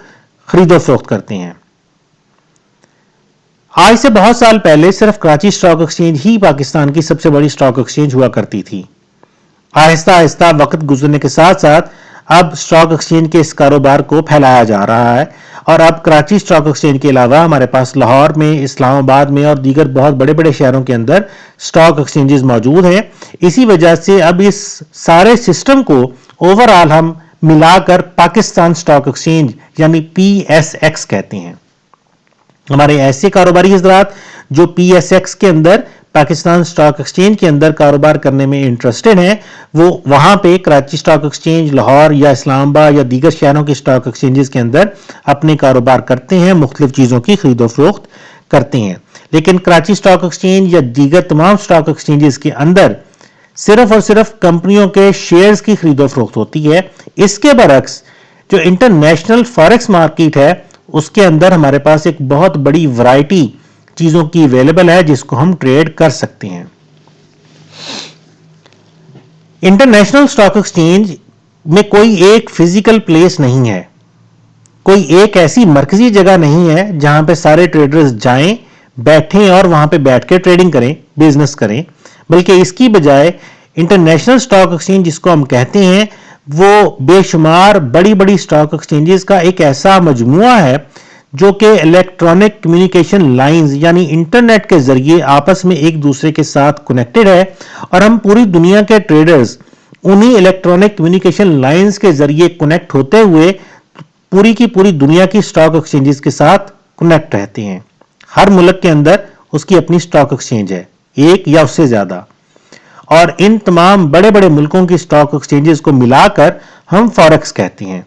خرید و فروخت کرتے ہیں۔ آج سے بہت سال پہلے صرف کراچی اسٹاک ایکسچینج ہی پاکستان کی سب سے بڑی اسٹاک ایکسچینج ہوا کرتی تھی۔ آہستہ آہستہ وقت گزرنے کے ساتھ ساتھ اب اسٹاک ایکسچینج کے اس کاروبار کو پھیلایا جا رہا ہے، اور اب کراچی اسٹاک ایکسچینج کے علاوہ ہمارے پاس لاہور میں، اسلام آباد میں اور دیگر بہت بڑے بڑے شہروں کے اندر اسٹاک ایکسچینجز موجود ہیں۔ اسی وجہ سے اب اس سارے سسٹم کو اوور آل ہم ملا کر پاکستان اسٹاک ایکسچینج یعنی PSX کہتے ہیں۔ ہمارے ایسے کاروباری حضرات جو PSX کے اندر، پاکستان اسٹاک ایکسچینج کے اندر کاروبار کرنے میں انٹرسٹڈ ہیں، وہ وہاں پہ کراچی اسٹاک ایکسچینج، لاہور یا اسلام آباد یا دیگر شہروں کے اسٹاک ایکسچینجز کے اندر اپنے کاروبار کرتے ہیں، مختلف چیزوں کی خرید و فروخت کرتے ہیں۔ لیکن کراچی اسٹاک ایکسچینج یا دیگر تمام اسٹاک ایکسچینجز کے اندر صرف اور صرف کمپنیوں کے شیئرز کی خرید و فروخت ہوتی ہے۔ اس کے برعکس جو انٹرنیشنل فوریکس مارکیٹ ہے، اس کے اندر ہمارے پاس ایک بہت بڑی ورائٹی چیزوں کی اویلیبل ہے جس کو ہم ٹریڈ کر سکتے ہیں۔ انٹرنیشنل اسٹاک ایکسچینج میں کوئی ایک فزیکل پلیس نہیں ہے، کوئی ایک ایسی مرکزی جگہ نہیں ہے جہاں پہ سارے ٹریڈرز جائیں، بیٹھیں اور وہاں پہ بیٹھ کے ٹریڈنگ کریں، بزنس کریں، بلکہ اس کی بجائے انٹرنیشنل اسٹاک ایکسچینج جس کو ہم کہتے ہیں، وہ بے شمار بڑی بڑی اسٹاک ایکسچینجز کا ایک ایسا مجموعہ ہے جو کہ الیکٹرانک کمیونیکیشن لائنز یعنی انٹرنیٹ کے ذریعے آپس میں ایک دوسرے کے ساتھ کنیکٹڈ ہے، اور ہم پوری دنیا کے ٹریڈرز انہی الیکٹرانک کمیونیکیشن لائنز کے ذریعے کنیکٹ ہوتے ہوئے پوری کی پوری دنیا کی اسٹاک ایکسچینجز کے ساتھ کنیکٹ رہتے ہیں۔ ہر ملک کے اندر اس کی اپنی اسٹاک ایکسچینج ہے، ایک یا اس سے زیادہ، اور ان تمام بڑے بڑے ملکوں کی اسٹاک ایکسچینجز کو ملا کر ہم فوریکس کہتے ہیں۔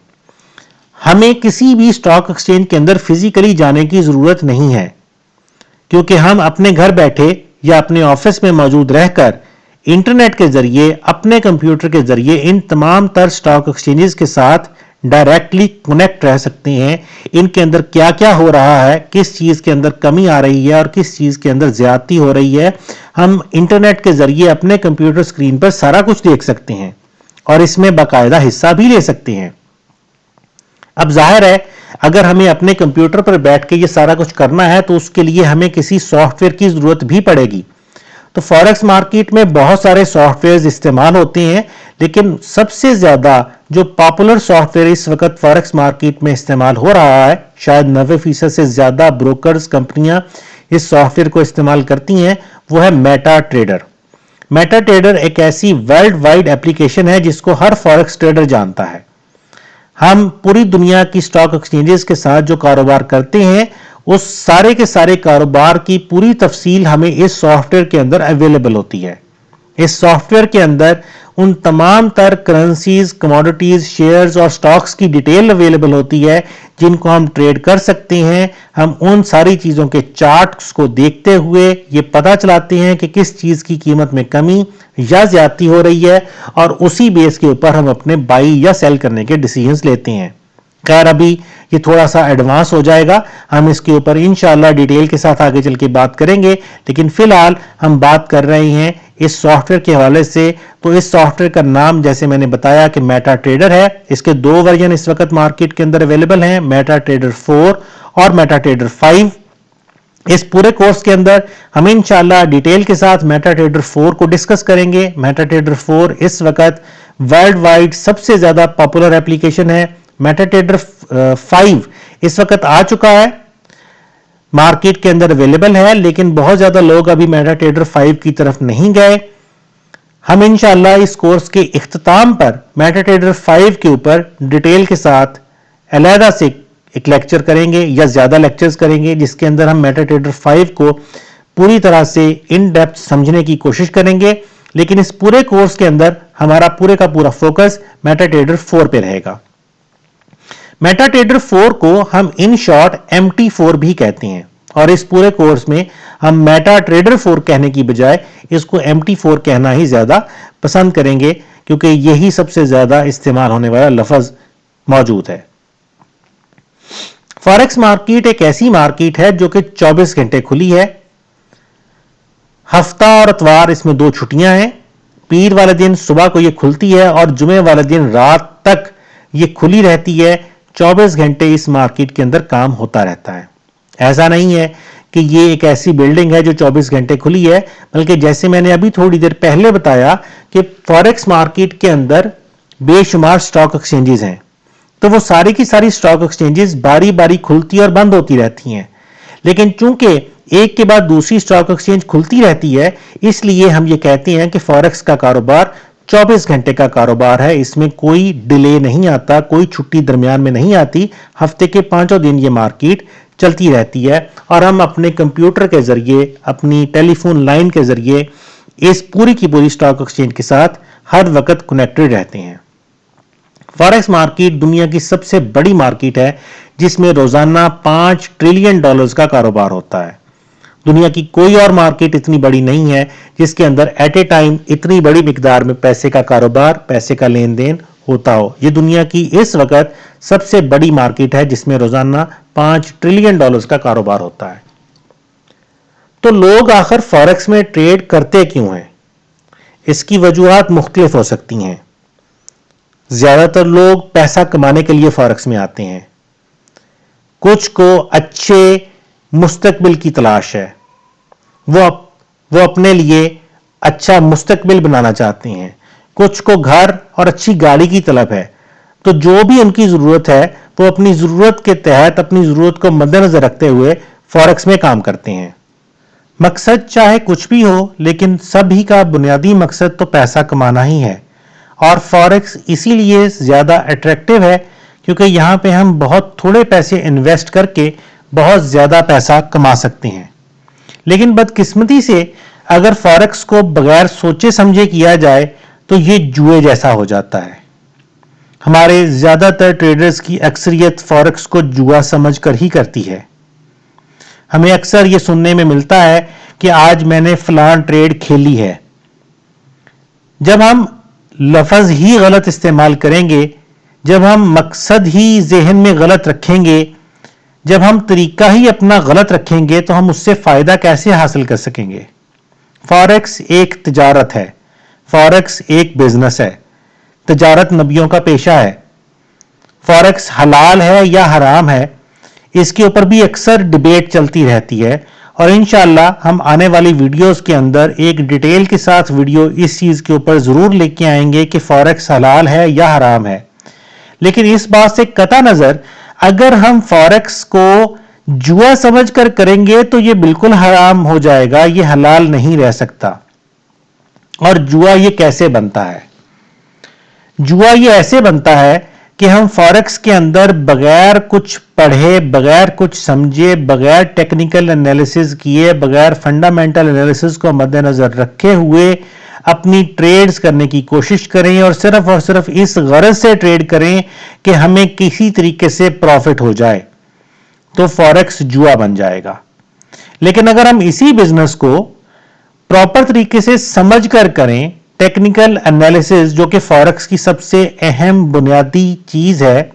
ہمیں کسی بھی اسٹاک ایکسچینج کے اندر فزیکلی جانے کی ضرورت نہیں ہے، کیونکہ ہم اپنے گھر بیٹھے یا اپنے آفس میں موجود رہ کر انٹرنیٹ کے ذریعے، اپنے کمپیوٹر کے ذریعے ان تمام تر اسٹاک ایکسچینجز کے ساتھ ڈائریکٹلی کنیکٹ رہ سکتے ہیں۔ ان کے اندر کیا کیا ہو رہا ہے، کس چیز کے اندر کمی آ رہی ہے اور کس چیز کے اندر زیادتی ہو رہی ہے، ہم انٹرنیٹ کے ذریعے اپنے کمپیوٹر اسکرین پر سارا کچھ دیکھ سکتے ہیں اور اس میں باقاعدہ حصہ بھی لے سکتے ہیں۔ اب ظاہر ہے اگر ہمیں اپنے کمپیوٹر پر بیٹھ کے یہ سارا کچھ کرنا ہے تو اس کے لیے ہمیں کسی سافٹ ویئر کی ضرورت بھی پڑے گی۔ تو فوریکس مارکیٹ میں بہت سارے سافٹ ویئرز استعمال ہوتے ہیں، لیکن سب سے زیادہ جو پاپولر سافٹ ویئر اس وقت فوریکس مارکیٹ میں استعمال ہو رہا ہے، شاید 90% سے زیادہ بروکرز کمپنیاں اس سافٹ ویئر کو استعمال کرتی ہیں، وہ ہے میٹا ٹریڈر۔ میٹا ٹریڈر ایک ایسی ورلڈ وائڈ ایپلیکیشن ہے جس کو ہر فوریکس ٹریڈر جانتا ہے۔ ہم پوری دنیا کی اسٹاک ایکسچینجز کے ساتھ جو کاروبار کرتے ہیں، اس سارے کے سارے کاروبار کی پوری تفصیل ہمیں اس سافٹ ویئر کے اندر اویلیبل ہوتی ہے۔ اس سافٹ ویئر کے اندر उन तमाम तर करेंसीज, कमोडिटीज, शेयर्स और स्टॉक्स की डिटेल अवेलेबल होती है जिनको हम ट्रेड कर सकते हैं। हम उन सारी चीजों के चार्ट्स को देखते हुए ये पता चलाते हैं कि किस चीज की कीमत में कमी या ज्यादती हो रही है और उसी बेस के ऊपर हम अपने बाई या सेल करने के डिसीजंस लेते हैं। खैर अभी ये थोड़ा सा एडवांस हो जाएगा, हम इसके ऊपर इंशाल्लाह डिटेल के साथ आगे चल के बात करेंगे, लेकिन फिलहाल हम बात कर रहे हैं इस सॉफ्टवेयर के हवाले से। तो इस सॉफ्टवेयर का नाम जैसे मैंने बताया कि मेटा ट्रेडर है। इसके दो वर्जन इस वक्त मार्केट के अंदर अवेलेबल हैं, मेटा ट्रेडर 4 और मेटा ट्रेडर 5। इस पूरे कोर्स के अंदर हम इंशाल्लाह डिटेल के साथ मेटा ट्रेडर 4 को डिस्कस करेंगे। मेटा ट्रेडर 4 इस वक्त वर्ल्ड वाइड सबसे ज्यादा पॉपुलर एप्लीकेशन है। मेटा ट्रेडर 5 इस वक्त आ चुका है, मार्केट के अंदर अवेलेबल है, लेकिन बहुत ज्यादा लोग अभी मेटा ट्रेडर 5 की तरफ नहीं गए। हम इंशाल्लाह इस कोर्स के इख्तिताम पर मेटा ट्रेडर 5 के ऊपर डिटेल के साथ अलहदा से एक लेक्चर करेंगे या ज्यादा लेक्चर्स करेंगे, जिसके अंदर हम मेटा ट्रेडर 5 को पूरी तरह से इन डेप्थ समझने की कोशिश करेंगे। लेकिन इस पूरे कोर्स के अंदर हमारा पूरे का पूरा फोकस मेटा ट्रेडर 4 पे रहेगा। मेटा ट्रेडर 4 को हम इन शॉर्ट MT4 भी कहते हैं और इस पूरे कोर्स में हम मेटा ट्रेडर 4 कहने की बजाय इसको MT4 कहना ही ज्यादा पसंद करेंगे, क्योंकि यही सबसे ज्यादा इस्तेमाल होने वाला लफ्ज मौजूद है। फॉरेक्स मार्केट एक ऐसी मार्केट है जो कि 24 घंटे खुली है। हफ्ता और इतवार इसमें 2 छुट्टियां हैं। पीर वाले दिन सुबह को ये खुलती है और जुमे वाले दिन रात तक ये खुली रहती है। 24 घंटे इस मार्केट के अंदर काम होता रहता है। ऐसा नहीं है कि ये एक ऐसी बिल्डिंग है जो 24 घंटे खुली है, बल्कि जैसे मैंने अभी थोड़ी देर पहले बताया कि फॉरेक्स मार्केट के अंदर बेशुमार स्टॉक एक्सचेंजेस हैं, तो वो सारी की सारी स्टॉक एक्सचेंजेस बारी बारी खुलती और बंद होती रहती हैं। लेकिन चूंकि एक के बाद दूसरी स्टॉक एक्सचेंज खुलती रहती है, इसलिए हम ये कहते हैं कि फॉरेक्स का कारोबार 24 घंटे का कारोबार है। इसमें कोई डिले नहीं आता, कोई छुट्टी दरमियान में नहीं आती। हफ्ते के 5 दिन ये मार्केट चलती रहती है और हम अपने कंप्यूटर के जरिए, अपनी टेलीफोन लाइन के जरिए इस पूरी की पूरी स्टॉक एक्सचेंज के साथ हर वक्त कनेक्टेड रहते हैं। फॉरेक्स मार्केट दुनिया की सबसे बड़ी मार्केट है जिसमें रोजाना $5 ट्रिलियन का कारोबार होता है। दुनिया की कोई और मार्केट इतनी बड़ी नहीं है जिसके अंदर एट ए टाइम इतनी बड़ी मिकदार में पैसे का कारोबार, पैसे का लेन देन होता हो। यह दुनिया की इस वक्त सबसे बड़ी मार्केट है जिसमें रोजाना $5 ट्रिलियन का कारोबार होता है। तो लोग आखिर फॉरेक्स में ट्रेड करते क्यों हैं? इसकी वजूहात मुख्तलिफ हो सकती हैं। ज्यादातर लोग पैसा कमाने के लिए फॉरेक्स में आते हैं। कुछ को अच्छे मुस्तकबिल की तलाश है, वो अपने लिए अच्छा मुस्तकबिल बनाना चाहते हैं। कुछ को घर और अच्छी गाड़ी की तलब है। तो जो भी उनकी जरूरत है वो अपनी जरूरत के तहत, अपनी जरूरत को मद्देनजर रखते हुए फॉरेक्स में काम करते हैं। मकसद चाहे कुछ भी हो, लेकिन सभी का बुनियादी मकसद तो पैसा कमाना ही है। और फॉरेक्स इसीलिए ज्यादा अट्रैक्टिव है क्योंकि यहां पे हम बहुत थोड़े पैसे इन्वेस्ट करके बहुत ज्यादा पैसा कमा सकते हैं। लेकिन बदकिस्मती से अगर फॉरेक्स को बगैर सोचे समझे किया जाए तो ये जुए जैसा हो जाता है। हमारे ज्यादातर ट्रेडर्स की अक्सरियत फॉरेक्स को जुआ समझकर ही करती है। हमें अक्सर ये सुनने में मिलता है कि आज मैंने फलान ट्रेड खेली है। जब हम लफ्ज ही गलत इस्तेमाल करेंगे, जब हम मकसद ही जहन में गलत रखेंगे, जब हम तरीका ही अपना गलत रखेंगे, तो हम उससे फायदा कैसे हासिल कर सकेंगे? फॉरेक्स एक तिजारत है, फॉरेक्स एक बिजनेस है। तिजारत नबियों का पेशा है। फॉरेक्स हलाल है या हराम है, इसके ऊपर भी अक्सर डिबेट चलती रहती है और इंशाअल्लाह हम आने वाली वीडियोस के अंदर एक डिटेल के साथ वीडियो इस चीज के ऊपर जरूर लेके आएंगे कि फॉरेक्स हलाल है या हराम है। लेकिन इस बात से कता नजर, अगर हम फॉरेक्स को जुआ समझकर करेंगे तो यह बिल्कुल हराम हो जाएगा, यह हलाल नहीं रह सकता। और जुआ ये कैसे बनता है? जुआ ये ऐसे बनता है کہ हम फॉरेक्स के अंदर बगैर कुछ पढ़े, बगैर कुछ समझे, बगैर टेक्निकल एनालिसिस किए, बगैर फंडामेंटल एनालिसिस को मद्देनजर रखे हुए अपनी ट्रेड्स करने की कोशिश करें और सिर्फ इस गरज से ट्रेड करें कि हमें किसी तरीके से प्रॉफिट हो जाए, तो फॉरेक्स जुआ बन जाएगा। लेकिन अगर हम इसी बिजनेस को प्रॉपर तरीके से समझ कर करें, टेक्निकल एनालिसिस जो कि फॉरेक्स की सबसे अहम बुनियादी चीज है,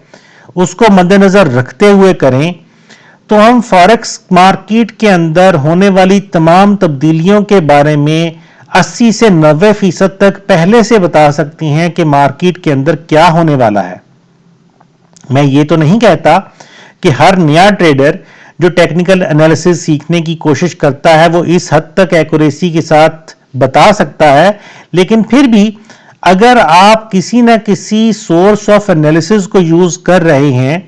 उसको मद्देनजर रखते हुए करें, तो हम फॉरेक्स मार्केट के अंदर होने वाली तमाम तब्दीलियों के बारे में 80 से 90% तक पहले से बता सकती हैं कि मार्केट के अंदर क्या होने वाला है। मैं ये तो नहीं कहता कि हर नया ट्रेडर जो टेक्निकल एनालिसिस सीखने की कोशिश करता है वो इस हद तक एक्यूरेसी के साथ बता सकता है, लेकिन फिर भी अगर आप किसी ना किसी सोर्स ऑफ एनालिसिस को यूज कर रहे हैं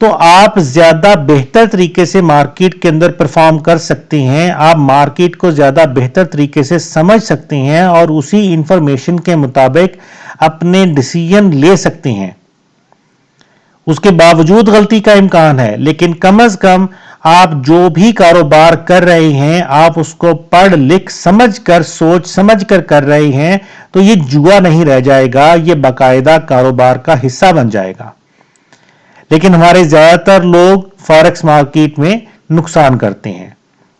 तो आप ज्यादा बेहतर तरीके से मार्केट के अंदर परफॉर्म कर सकते हैं, आप मार्केट को ज्यादा बेहतर तरीके से समझ सकते हैं और उसी इंफॉर्मेशन के मुताबिक अपने डिसीजन ले सकते हैं। उसके बावजूद गलती का इम्कान है, लेकिन कम से कम आप जो भी कारोबार कर रहे हैं आप उसको पढ़ लिख समझ कर, सोच समझ कर रहे हैं, तो ये जुआ नहीं रह जाएगा, ये बाकायदा कारोबार का हिस्सा बन जाएगा। लेकिन हमारे ज्यादातर लोग फॉरेक्स मार्केट में नुकसान करते हैं।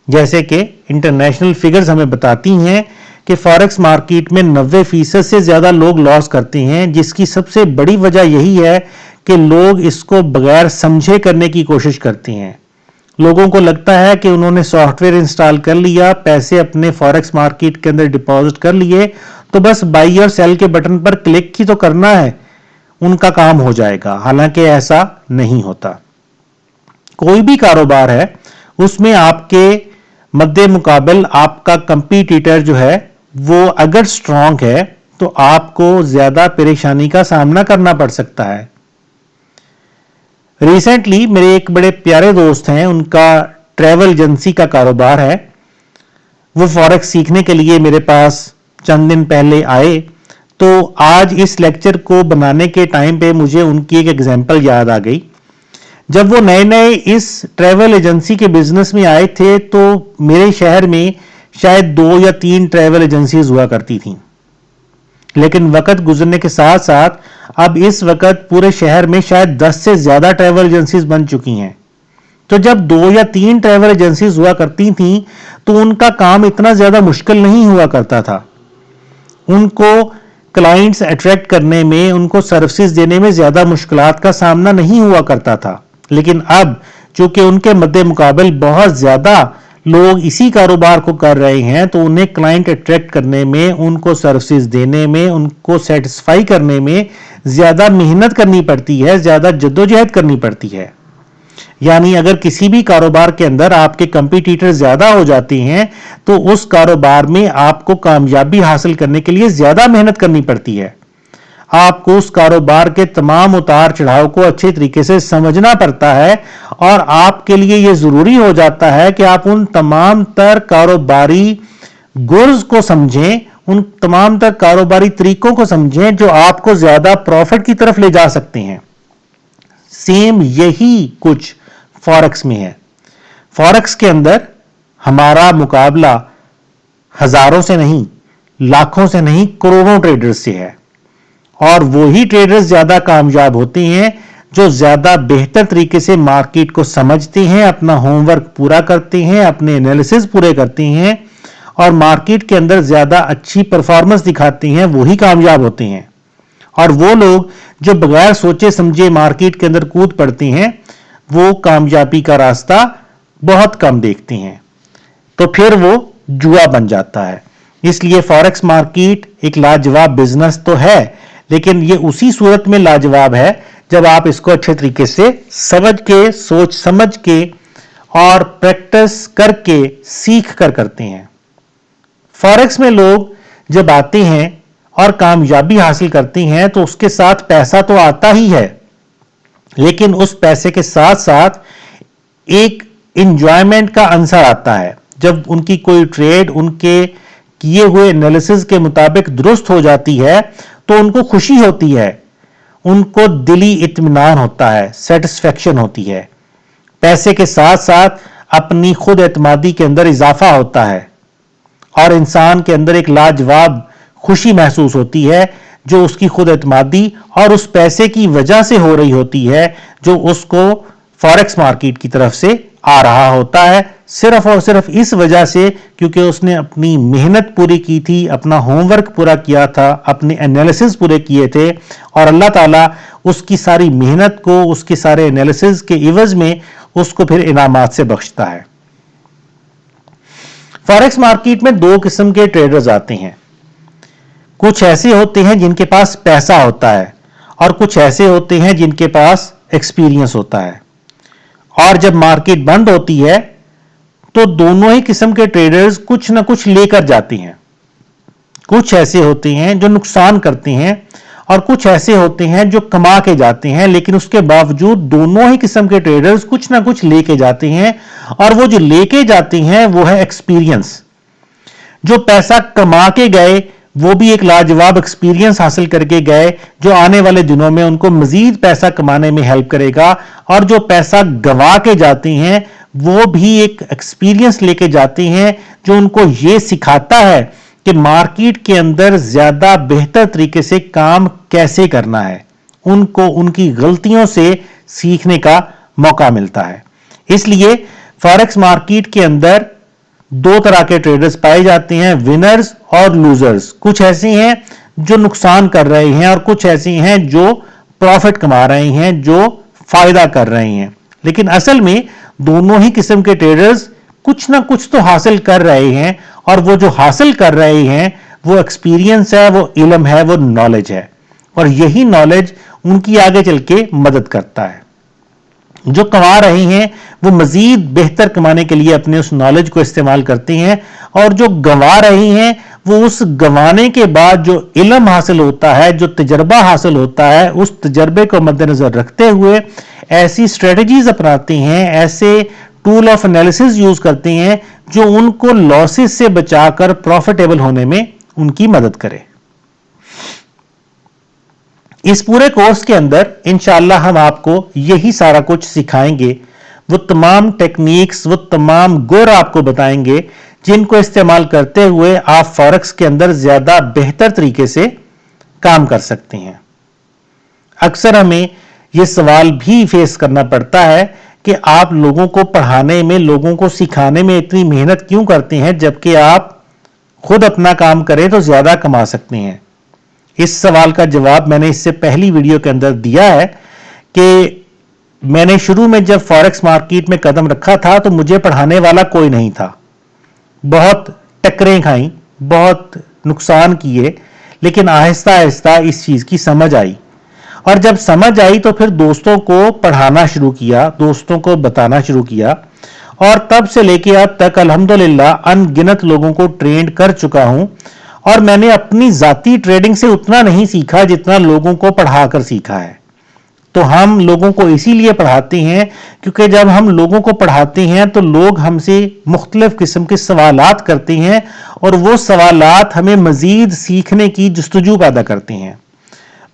जैसे कि इंटरनेशनल फिगर्स हमें बताती हैं कि फॉरेक्स मार्केट में 90% से ज्यादा लोग लॉस करते हैं, जिसकी सबसे बड़ी वजह यही है कि लोग इसको बगैर समझे करने की कोशिश करते हैं। लोगों को लगता है कि उन्होंने सॉफ्टवेयर इंस्टॉल कर लिया, पैसे अपने फॉरेक्स मार्केट के अंदर डिपॉजिट कर लिए, तो बस बाई और सेल के बटन पर क्लिक ही तो करना है, उनका काम हो जाएगा। हालांकि ऐसा नहीं होता। कोई भी कारोबार है उसमें आपके मद्दे मुकाबल आपका कंपीटिटर जो है वो अगर स्ट्रांग है तो आपको ज्यादा परेशानी का सामना करना पड़ सकता है। रिसेंटली मेरे एक बड़े प्यारे दोस्त हैं, उनका ट्रैवल एजेंसी का कारोबार है। वो फॉरेक्स सीखने के लिए मेरे पास चंद दिन पहले आए, तो आज इस लेक्चर को बनाने के टाइम पे मुझे उनकी एक एग्जांपल याद आ गई। जब वो नए नए इस ट्रैवल एजेंसी के बिजनेस में आए थे तो मेरे शहर में शायद 2 या 3 ट्रैवल एजेंसीज हुआ करती थी, लेकिन वक्त गुजरने के साथ साथ अब इस वक्त पूरे शहर में शायद 10 से ज्यादा ट्रैवल एजेंसीज बन चुकी हैं। तो जब 2 या 3 ट्रैवल एजेंसीज हुआ करती थी तो उनका काम इतना ज्यादा मुश्किल नहीं हुआ करता था। उनको क्लाइंट्स अट्रैक्ट करने में, उनको सर्विसेज देने में ज्यादा मुश्किलात का सामना नहीं हुआ करता था। लेकिन अब चूंकि उनके मद्दे मुकाबल बहुत ज्यादा लोग इसी कारोबार को कर रहे हैं, तो उन्हें क्लाइंट अट्रैक्ट करने में, उनको सर्विसेज देने में, उनको सेटिस्फाई करने में ज्यादा मेहनत करनी पड़ती है, ज्यादा जद्दोजहद करनी पड़ती है। यानी अगर किसी भी कारोबार के अंदर आपके कंपीटिटर ज्यादा हो जाते हैं तो उस कारोबार में आपको कामयाबी हासिल करने के लिए ज्यादा मेहनत करनी पड़ती है। आपको उस कारोबार के तमाम उतार चढ़ाव को अच्छे तरीके से समझना पड़ता है और आपके लिए यह जरूरी हो जाता है कि आप उन तमाम तर कारोबारी गुर्ज को समझें, उन तमाम तर कारोबारी तरीकों को समझें जो आपको ज्यादा प्रॉफिट की तरफ ले जा सकते हैं। सेम यही कुछ फॉरेक्स में है। फॉरेक्स के अंदर हमारा मुकाबला हजारों से नहीं, लाखों से नहीं, करोड़ों ट्रेडर्स से है और वही ट्रेडर्स ज्यादा कामयाब होते हैं जो ज्यादा बेहतर तरीके से मार्केट को समझते हैं, अपना होमवर्क पूरा करते हैं, अपने एनालिसिस पूरे करते हैं और मार्केट के अंदर ज्यादा अच्छी परफॉर्मेंस दिखाते हैं, वही कामयाब होते हैं। और वो लोग जो बगैर सोचे समझे मार्केट के अंदर कूद पड़ते हैं वो कामयाबी का रास्ता बहुत कम देखते हैं, तो फिर वो जुआ बन जाता है। इसलिए फॉरेक्स मार्केट एक लाजवाब बिजनेस तो है, लेकिन ये उसी सूरत में लाजवाब है जब आप इसको अच्छे तरीके से समझ के, सोच समझ के और प्रैक्टिस करके सीख कर करते हैं। फॉरेक्स में लोग जब आते हैं और कामयाबी हासिल करते हैं तो उसके साथ पैसा तो आता ही है, लेकिन उस पैसे के साथ साथ एक एंजॉयमेंट का आंसर आता है। जब उनकी कोई ट्रेड उनके किए हुए एनालिसिस के मुताबिक दुरुस्त हो जाती है तो उनको खुशी होती है, उनको दिली इत्मीनान होता है, सेटिस्फेक्शन होती है। पैसे के साथ साथ अपनी खुद एतमादी के अंदर इजाफा होता है और इंसान के अंदर एक लाजवाब खुशी महसूस होती है जो उसकी खुद एतमादी और उस पैसे की वजह से हो रही होती है जो उसको फॉरेक्स मार्केट की तरफ से आ रहा होता है, सिर्फ और सिर्फ इस वजह से क्योंकि उसने अपनी मेहनत पूरी की थी, अपना होमवर्क पूरा किया था, अपने एनालिसिस पूरे किए थे और अल्लाह ताला उसकी सारी मेहनत को, उसके सारे एनालिसिस के इवज में उसको फिर इनामात से बख्शता है। फॉरेक्स मार्केट में दो किस्म के ट्रेडर्स आते हैं। कुछ ऐसे होते हैं जिनके पास पैसा होता है और कुछ ऐसे होते हैं जिनके पास एक्सपीरियंस होता है। और जब मार्केट बंद होती है तो दोनों ही किस्म के ट्रेडर्स कुछ ना कुछ लेकर जाते हैं। कुछ ऐसे होते हैं जो नुकसान करते हैं और कुछ ऐसे होते हैं जो कमा के जाते हैं, लेकिन उसके बावजूद दोनों ही किस्म के ट्रेडर्स कुछ ना कुछ लेके जाते हैं और वो जो लेके जाते हैं वो है एक्सपीरियंस। जो पैसा कमा के गए वो भी एक लाजवाब एक्सपीरियंस हासिल करके गए जो आने वाले दिनों में उनको मजीद पैसा कमाने में हेल्प करेगा, और जो पैसा गंवा के जाते हैं वो भी एक एक्सपीरियंस लेके जाते हैं जो उनको ये सिखाता है कि मार्केट के अंदर ज्यादा बेहतर तरीके से काम कैसे करना है। उनको उनकी गलतियों से सीखने का मौका मिलता है। इसलिए फॉरेक्स मार्केट के अंदर दो तरह के ट्रेडर्स पाए जाते हैं, विनर्स और लूजर्स। कुछ ऐसे हैं जो नुकसान कर रहे हैं और कुछ ऐसे हैं जो प्रॉफिट कमा रहे हैं, जो फायदा कर रहे हैं। लेकिन असल में दोनों ही किस्म के ट्रेडर्स कुछ ना कुछ तो हासिल कर रहे हैं, और वो जो हासिल कर रहे हैं वो एक्सपीरियंस है, वो इल्म है, वो नॉलेज है, और यही नॉलेज उनकी आगे चल के मदद करता है। जो कमा रहे हैं वो मजीद बेहतर कमाने के लिए अपने उस नॉलेज को इस्तेमाल करते हैं, और जो गंवा रहे हैं वो उस गंवाने के बाद जो इल्म हासिल होता है, जो तजर्बा हासिल होता है, उस तजर्बे को मद्देनजर रखते हुए ऐसी स्ट्रेटजीज अपनाते हैं, ऐसे टूल ऑफ एनालिसिस यूज करते हैं जो उनको लॉसेस से बचाकर प्रॉफिटेबल होने में उनकी मदद करे। इस पूरे कोर्स के अंदर इंशाअल्लाह हम आपको यही सारा कुछ सिखाएंगे। वो तमाम टेक्निक्स, वो तमाम गुर आपको बताएंगे जिनको इस्तेमाल करते हुए आप फॉरेक्स के अंदर ज्यादा बेहतर तरीके से काम कर सकते हैं। अक्सर हमें यह सवाल भी फेस करना पड़ता है कि आप लोगों को पढ़ाने में, लोगों को सिखाने में इतनी मेहनत क्यों करते हैं जबकि आप खुद अपना काम करें तो ज्यादा कमा सकते हैं। इस सवाल का जवाब मैंने इससे पहली वीडियो के अंदर दिया है कि मैंने शुरू में जब फॉरेक्स मार्केट में कदम रखा था तो मुझे पढ़ाने वाला कोई नहीं था। बहुत टक्करें खाई, बहुत नुकसान किए, लेकिन आहिस्ता आहिस्ता इस चीज की समझ आई, और जब समझ आई तो फिर दोस्तों को पढ़ाना शुरू किया, दोस्तों को बताना शुरू किया, और तब से लेके अब तक अल्हम्दुलिल्लाह अनगिनत लोगों को ट्रेंड कर चुका हूं। और मैंने अपनी जाती ट्रेडिंग से उतना नहीं सीखा जितना लोगों को पढ़ाकर सीखा है। तो हम लोगों को इसीलिए पढ़ाते हैं क्योंकि जब हम लोगों को पढ़ाते हैं तो लोग हमसे मुख्तलिफ किस्म के सवालात करते हैं, और वो सवालात हमें मजीद सीखने की जुस्तजू पैदा करते हैं।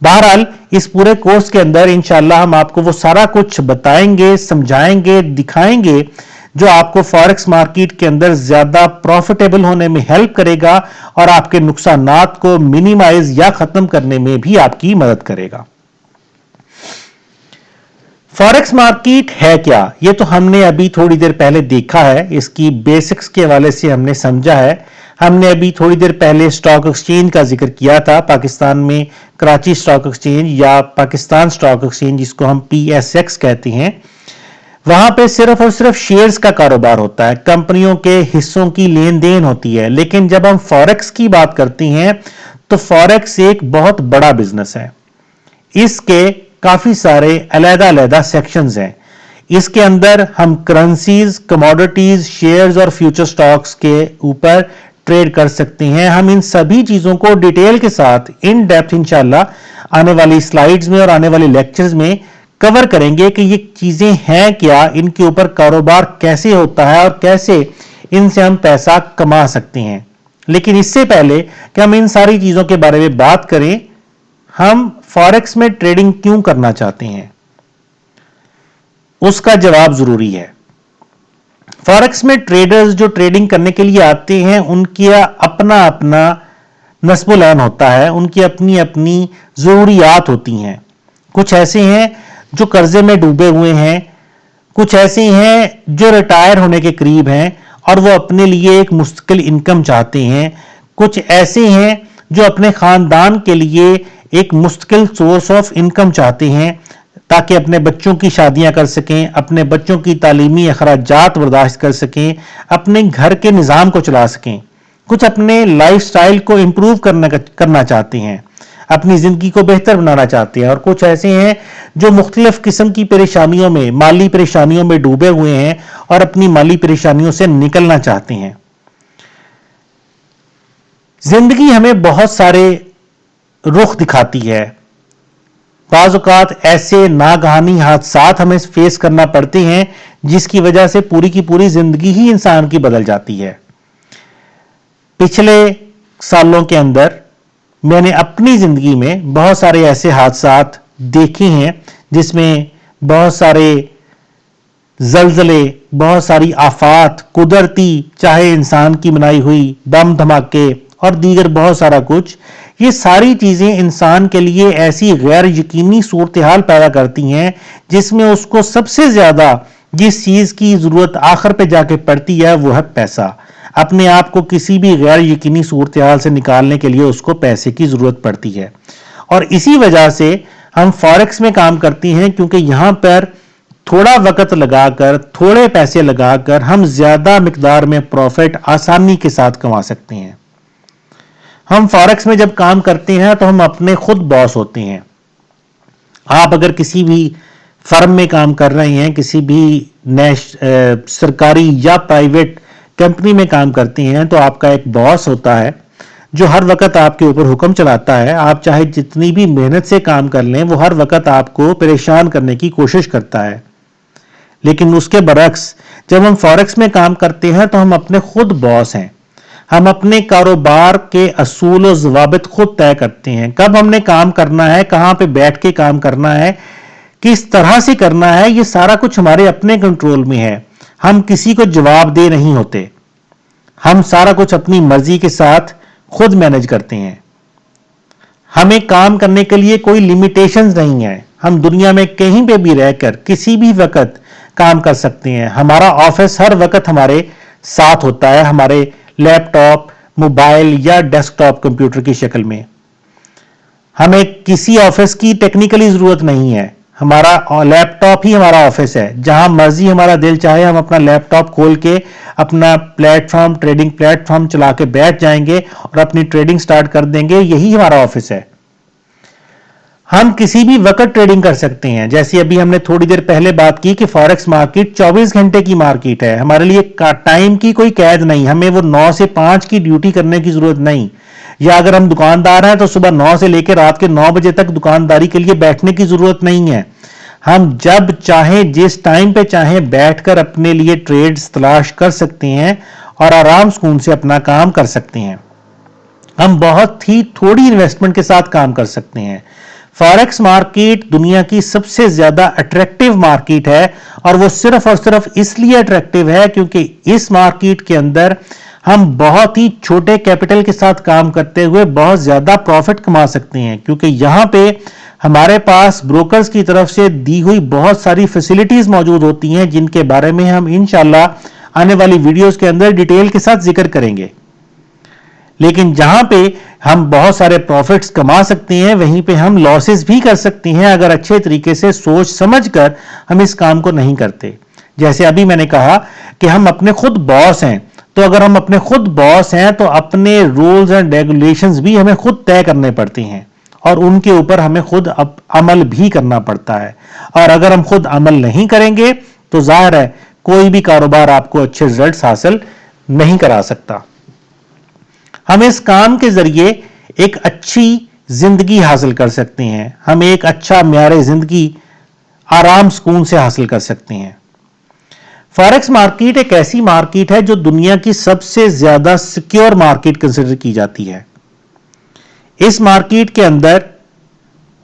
बहरहाल इस पूरे कोर्स के अंदर इंशाअल्लाह हम आपको वो सारा कुछ बताएंगे, समझाएंगे, दिखाएंगे जो आपको फॉरेक्स मार्केट के अंदर ज्यादा प्रॉफिटेबल होने में हेल्प करेगा और आपके नुकसानात को मिनिमाइज या खत्म करने में भी आपकी मदद करेगा। फॉरेक्स मार्केट है क्या, ये तो हमने अभी थोड़ी देर पहले देखा है, इसकी बेसिक्स के हवाले से हमने समझा है। हमने अभी थोड़ी देर पहले स्टॉक एक्सचेंज का जिक्र किया था। पाकिस्तान में कराची स्टॉक एक्सचेंज या पाकिस्तान स्टॉक एक्सचेंज, जिसको हम PSX कहते हैं, वहां पे सिर्फ और सिर्फ शेयर्स का कारोबार होता है, कंपनियों के हिस्सों की लेन देन होती है। लेकिन जब हम फॉरेक्स की बात करते हैं तो फॉरेक्स एक बहुत बड़ा बिजनेस है। इसके काफी सारे अलग-अलग सेक्शंस हैं। इसके अंदर हम करेंसीज, कमोडिटीज, शेयर्स और फ्यूचर स्टॉक्स के ऊपर ट्रेड कर सकते हैं। हम इन सभी चीजों को डिटेल के साथ इन डेप्थ इंशाल्लाह आने वाली स्लाइड्स में और आने वाले लेक्चर्स में कवर करेंगे कि ये चीजें हैं क्या, इनके ऊपर कारोबार कैसे होता है और कैसे इनसे हम पैसा कमा सकते हैं। लेकिन इससे पहले कि हम इन सारी चीजों के बारे में बात करें, हम फॉरेक्स में ट्रेडिंग क्यों करना चाहते हैं, उसका जवाब जरूरी है। फॉरेक्स में ट्रेडर्स जो ट्रेडिंग करने के लिए आते हैं, उनकी अपना अपना नस्बुल-ऐन होता है, उनकी अपनी अपनी जरूरियात होती हैं। कुछ ऐसे हैं जो कर्जे में डूबे हुए हैं, कुछ ऐसे हैं जो रिटायर होने के करीब हैं और वो अपने लिए एक मुस्तकिल इनकम चाहते हैं। कुछ ऐसे हैं जो अपने खानदान के लिए एक मुस्तकिल सोर्स ऑफ इनकम चाहते हैं ताकि अपने बच्चों की शादियां कर सकें, अपने बच्चों की तालीमी अखराजात बर्दाश्त कर सकें, अपने घर के निज़ाम को चला सकें। कुछ अपने लाइफ स्टाइल को इम्प्रूव करना चाहते हैं, अपनी ज़िंदगी को बेहतर बनाना चाहते हैं। और कुछ ऐसे हैं जो मुख्तलिफ किस्म की परेशानियों में, माली परेशानियों में डूबे हुए हैं और अपनी माली परेशानियों से निकलना चाहते हैं। जिंदगी हमें बहुत सारे रुख दिखाती है। बाज़ औक़ात ऐसे नागहानी हादसात हमें फेस करना पड़ते हैं जिसकी वजह से पूरी की पूरी जिंदगी ही इंसान की बदल जाती है। पिछले सालों के अंदर मैंने अपनी जिंदगी में बहुत सारे ऐसे हादसात देखे हैं जिसमें बहुत सारे जलजले, बहुत सारी आफात कुदरती, चाहे इंसान की बनाई हुई बम धमाके और दीगर बहुत सारा कुछ, ये सारी चीजें इंसान के लिए ऐसी गैर यकीनी सूरत हाल पैदा करती हैं जिसमें उसको सबसे ज्यादा जिस चीज की जरूरत आखिर पे जाके पड़ती है वो है पैसा। अपने आप को किसी भी गैर यकीनी सूरत हाल से निकालने के लिए उसको पैसे की जरूरत पड़ती है और इसी वजह से हम फॉरेक्स में काम करते हैं, क्योंकि यहां पर थोड़ा वक्त लगाकर, थोड़े पैसे लगाकर हम ज्यादा मिकदार में प्रॉफिट आसानी के साथ कमा सकते हैं। हम फॉरेक्स में जब काम करते हैं तो हम अपने खुद बॉस होते हैं। आप अगर किसी भी फर्म में काम कर रहे हैं, किसी भी सरकारी या प्राइवेट कंपनी में काम करते हैं, तो आपका एक बॉस होता है जो हर वक्त आपके ऊपर हुक्म चलाता है। आप चाहे जितनी भी मेहनत से काम कर लें, वो हर वक्त आपको परेशान करने की कोशिश करता है। लेकिन उसके बरक्स जब हम फॉरेक्स में काम करते हैं तो हम अपने खुद बॉस हैं। हम अपने कारोबार के असूल और ज़वाबित खुद तय करते हैं। कब हमने काम करना है, कहां पे बैठ के काम करना है, किस तरह से करना है, ये सारा कुछ हमारे अपने कंट्रोल में है। हम किसी को जवाबदेह नहीं होते। हम सारा कुछ अपनी मर्जी के साथ खुद मैनेज करते हैं। हमें काम करने के लिए कोई लिमिटेशंस नहीं है। हम दुनिया में कहीं पे भी रहकर किसी भी वक्त काम कर सकते हैं। हमारा ऑफिस हर वक्त हमारे साथ होता है, हमारे लैपटॉप, मोबाइल या डेस्कटॉप कंप्यूटर की शक्ल में। हमें किसी ऑफिस की टेक्निकली जरूरत नहीं है। हमारा लैपटॉप ही हमारा ऑफिस है। जहां मर्जी हमारा दिल चाहे हम अपना लैपटॉप खोल के अपना प्लेटफॉर्म, ट्रेडिंग प्लेटफॉर्म चला के बैठ जाएंगे और अपनी ट्रेडिंग स्टार्ट कर देंगे। यही हमारा ऑफिस है। हम किसी भी वक्त ट्रेडिंग कर सकते हैं। जैसे अभी हमने थोड़ी देर पहले बात की कि फॉरेक्स मार्केट 24 घंटे की मार्केट है। हमारे लिए टाइम की कोई कैद नहीं। हमें वो 9 से 5 की ड्यूटी करने की जरूरत नहीं। या अगर हम दुकानदार हैं तो सुबह 9 से लेकर रात के 9 बजे तक दुकानदारी के लिए बैठने की जरूरत नहीं है। हम जब चाहें, जिस टाइम पे चाहें, बैठकर अपने लिए ट्रेड्स तलाश कर सकते हैं और आराम सुकून से अपना काम कर सकते हैं। हम बहुत ही थोड़ी इन्वेस्टमेंट के साथ काम कर सकते हैं। फॉरेक्स मार्केट दुनिया की सबसे ज्यादा अट्रैक्टिव मार्केट है और वो सिर्फ और सिर्फ इसलिए अट्रैक्टिव है क्योंकि इस मार्केट के अंदर हम बहुत ही छोटे कैपिटल के साथ काम करते हुए बहुत ज्यादा प्रॉफिट कमा सकते हैं, क्योंकि यहां पे हमारे पास ब्रोकर्स की तरफ से दी हुई बहुत सारी फैसिलिटीज मौजूद होती हैं जिनके बारे में हम इंशाल्लाह आने वाली वीडियोस के अंदर डिटेल के साथ जिक्र करेंगे। लेकिन जहां पे हम बहुत सारे प्रॉफिट्स कमा सकते हैं, वहीं पे हम लॉसेस भी कर सकते हैं अगर अच्छे तरीके से सोच समझकर हम इस काम को नहीं करते। जैसे अभी मैंने कहा कि हम अपने खुद बॉस हैं, तो अगर हम अपने खुद बॉस हैं तो अपने रूल्स एंड रेगुलेशंस भी हमें खुद तय करने पड़ते हैं और उनके ऊपर हमें खुद अमल भी करना पड़ता है। और अगर हम खुद अमल नहीं करेंगे तो जाहिर है कोई भी कारोबार आपको अच्छे रिजल्ट्स हासिल नहीं करा सकता। हम इस काम के जरिए एक अच्छी जिंदगी हासिल कर सकते हैं। हम एक अच्छा म्यारे जिंदगी आराम सुकून से हासिल कर सकते हैं। फॉरेक्स मार्केट एक ऐसी मार्केट है जो दुनिया की सबसे ज्यादा सिक्योर मार्केट कंसिडर की जाती है। इस मार्केट के अंदर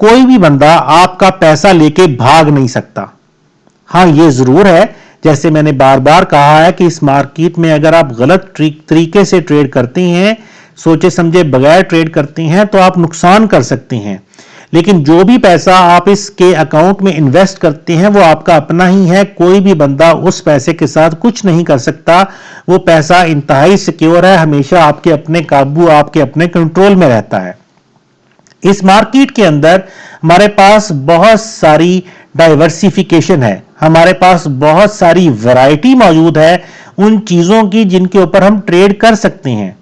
कोई भी बंदा आपका पैसा लेके भाग नहीं सकता। हाँ, ये जरूर है, जैसे मैंने बार बार कहा है कि इस मार्केट में अगर आप गलत तरीके से ट्रेड करते हैं, सोचे समझे बगैर ट्रेड करते हैं, तो आप नुकसान कर सकते हैं। लेकिन जो भी पैसा आप इसके अकाउंट में इन्वेस्ट करते हैं वो आपका अपना ही है। कोई भी बंदा उस पैसे के साथ कुछ नहीं कर सकता। वो पैसा इंतहाई सिक्योर है, हमेशा आपके अपने काबू, आपके अपने कंट्रोल में रहता है। इस मार्केट के अंदर हमारे पास बहुत सारी डाइवर्सिफिकेशन है, हमारे पास बहुत सारी वैरायटी मौजूद है उन चीजों की जिनके ऊपर हम ट्रेड कर सकते हैं।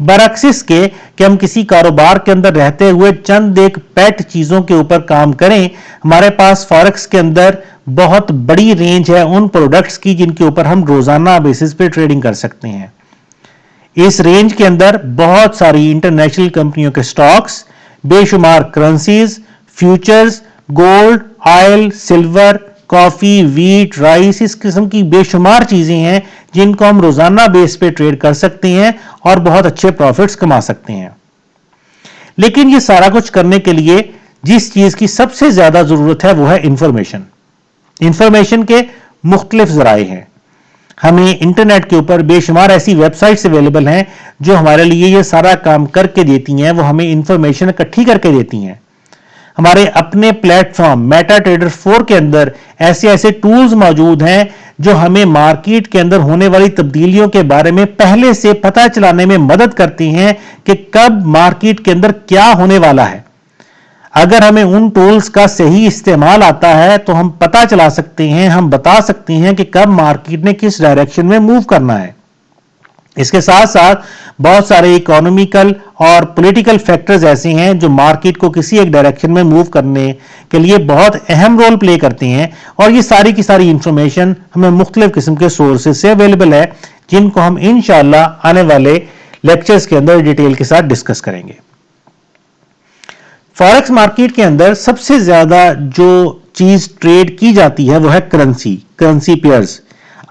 बरअक्स इसके कि हम किसी कारोबार के अंदर रहते हुए चंद एक पेट चीजों के ऊपर काम करें, हमारे पास फॉरेक्स के अंदर बहुत बड़ी रेंज है उन प्रोडक्ट्स की जिनके ऊपर हम रोजाना बेसिस पे ट्रेडिंग कर सकते हैं। इस रेंज के अंदर बहुत सारी इंटरनेशनल कंपनियों के स्टॉक्स, बेशुमार currencies, futures, gold, oil, silver, coffee, wheat, rice, इस किस्म की बेशुमार चीजें हैं जिनको हम रोजाना बेस पे ट्रेड कर सकते हैं और बहुत अच्छे प्रॉफिट्स कमा सकते हैं। लेकिन ये सारा कुछ करने के लिए जिस चीज की सबसे ज्यादा जरूरत है वो है इंफॉर्मेशन। इंफॉर्मेशन के मुख्तलिफ जराए हैं। हमें इंटरनेट के ऊपर बेशुमार ऐसी वेबसाइट्स अवेलेबल हैं जो हमारे लिए ये सारा काम करके देती हैं, वो हमें इंफॉर्मेशन इकट्ठी करके देती हैं। हमारे अपने प्लेटफॉर्म मेटा ट्रेडर 4 के अंदर ऐसे ऐसे टूल्स मौजूद हैं जो हमें मार्केट के अंदर होने वाली तब्दीलियों के बारे में पहले से पता चलाने में मदद करती हैं कि कब मार्केट के अंदर क्या होने वाला है। अगर हमें उन टूल्स का सही इस्तेमाल आता है तो हम पता चला सकते हैं, हम बता सकते हैं कि कब मार्केट ने किस डायरेक्शन में मूव करना है। इसके साथ साथ बहुत सारे इकोनॉमिकल और पॉलिटिकल फैक्टर्स ऐसे हैं जो मार्केट को किसी एक डायरेक्शन में मूव करने के लिए बहुत अहम रोल प्ले करते हैं, और ये सारी की सारी इंफॉर्मेशन हमें मुख्तलिफ किस्म के सोर्सेज से अवेलेबल है जिनको हम इंशाअल्लाह आने वाले लेक्चर्स के अंदर डिटेल के साथ डिस्कस करेंगे। फॉरेक्स मार्केट के अंदर सबसे ज्यादा जो चीज ट्रेड की जाती है वो है करेंसी पेयर्स।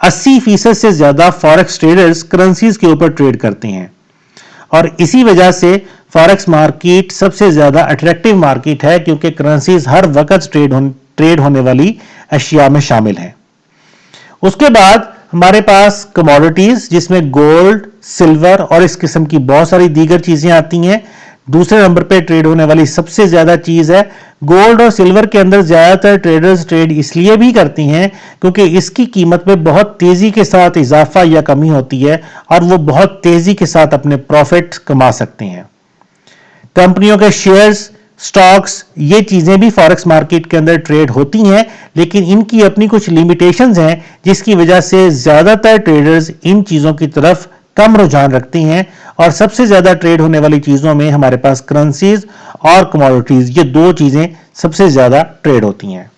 80% से ज्यादा फॉरेक्स ट्रेडर्स करेंसीज के ऊपर ट्रेड करते हैं और इसी वजह से फॉरेक्स मार्केट सबसे ज्यादा अट्रैक्टिव मार्केट है क्योंकि करेंसीज हर वक्त ट्रेड होने वाली अशिया में शामिल है। उसके बाद हमारे पास कमोडिटीज जिसमें गोल्ड, सिल्वर और इस किस्म की बहुत सारी दीगर चीजें आती हैं। दूसरे नंबर पे ट्रेड होने वाली सबसे ज्यादा चीज है गोल्ड और सिल्वर के अंदर ज्यादातर ट्रेडर्स ट्रेड इसलिए भी करती हैं क्योंकि इसकी कीमत में बहुत तेजी के साथ इजाफा या कमी होती है और वो बहुत तेजी के साथ अपने प्रॉफिट कमा सकते हैं। कंपनियों के शेयर्स, स्टॉक्स, ये चीजें भी फॉरेक्स मार्केट के अंदर ट्रेड होती हैं, लेकिन इनकी अपनी कुछ लिमिटेशंस हैं जिसकी वजह से ज्यादातर ट्रेडर्स इन चीजों की तरफ कम रुझान रखते हैं और सबसे ज्यादा ट्रेड होने वाली चीजों में हमारे पास करेंसीज और कमोडिटीज, ये दो चीजें सबसे ज्यादा ट्रेड होती हैं।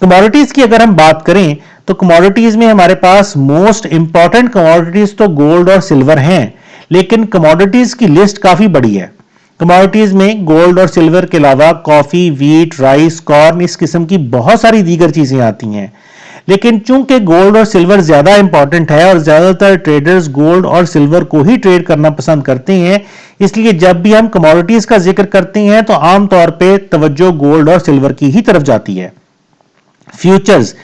कमोडिटीज की अगर हम बात करें तो कमोडिटीज में हमारे पास मोस्ट इंपॉर्टेंट कमोडिटीज तो गोल्ड और सिल्वर हैं, लेकिन कमोडिटीज की लिस्ट काफी बड़ी है। कमोडिटीज में गोल्ड और सिल्वर के अलावा कॉफी, वीट, राइस, कॉर्न, इस किस्म की बहुत सारी दीगर चीजें आती हैं। लेकिन चूंकि गोल्ड और सिल्वर ज्यादा इंपॉर्टेंट है और ज्यादातर ट्रेडर्स गोल्ड और सिल्वर को ही ट्रेड करना पसंद करते हैं, इसलिए जब भी हम कमोडिटीज का जिक्र करते हैं तो आमतौर पे तवज्जो गोल्ड और सिल्वर की ही तरफ जाती है। फ्यूचर्स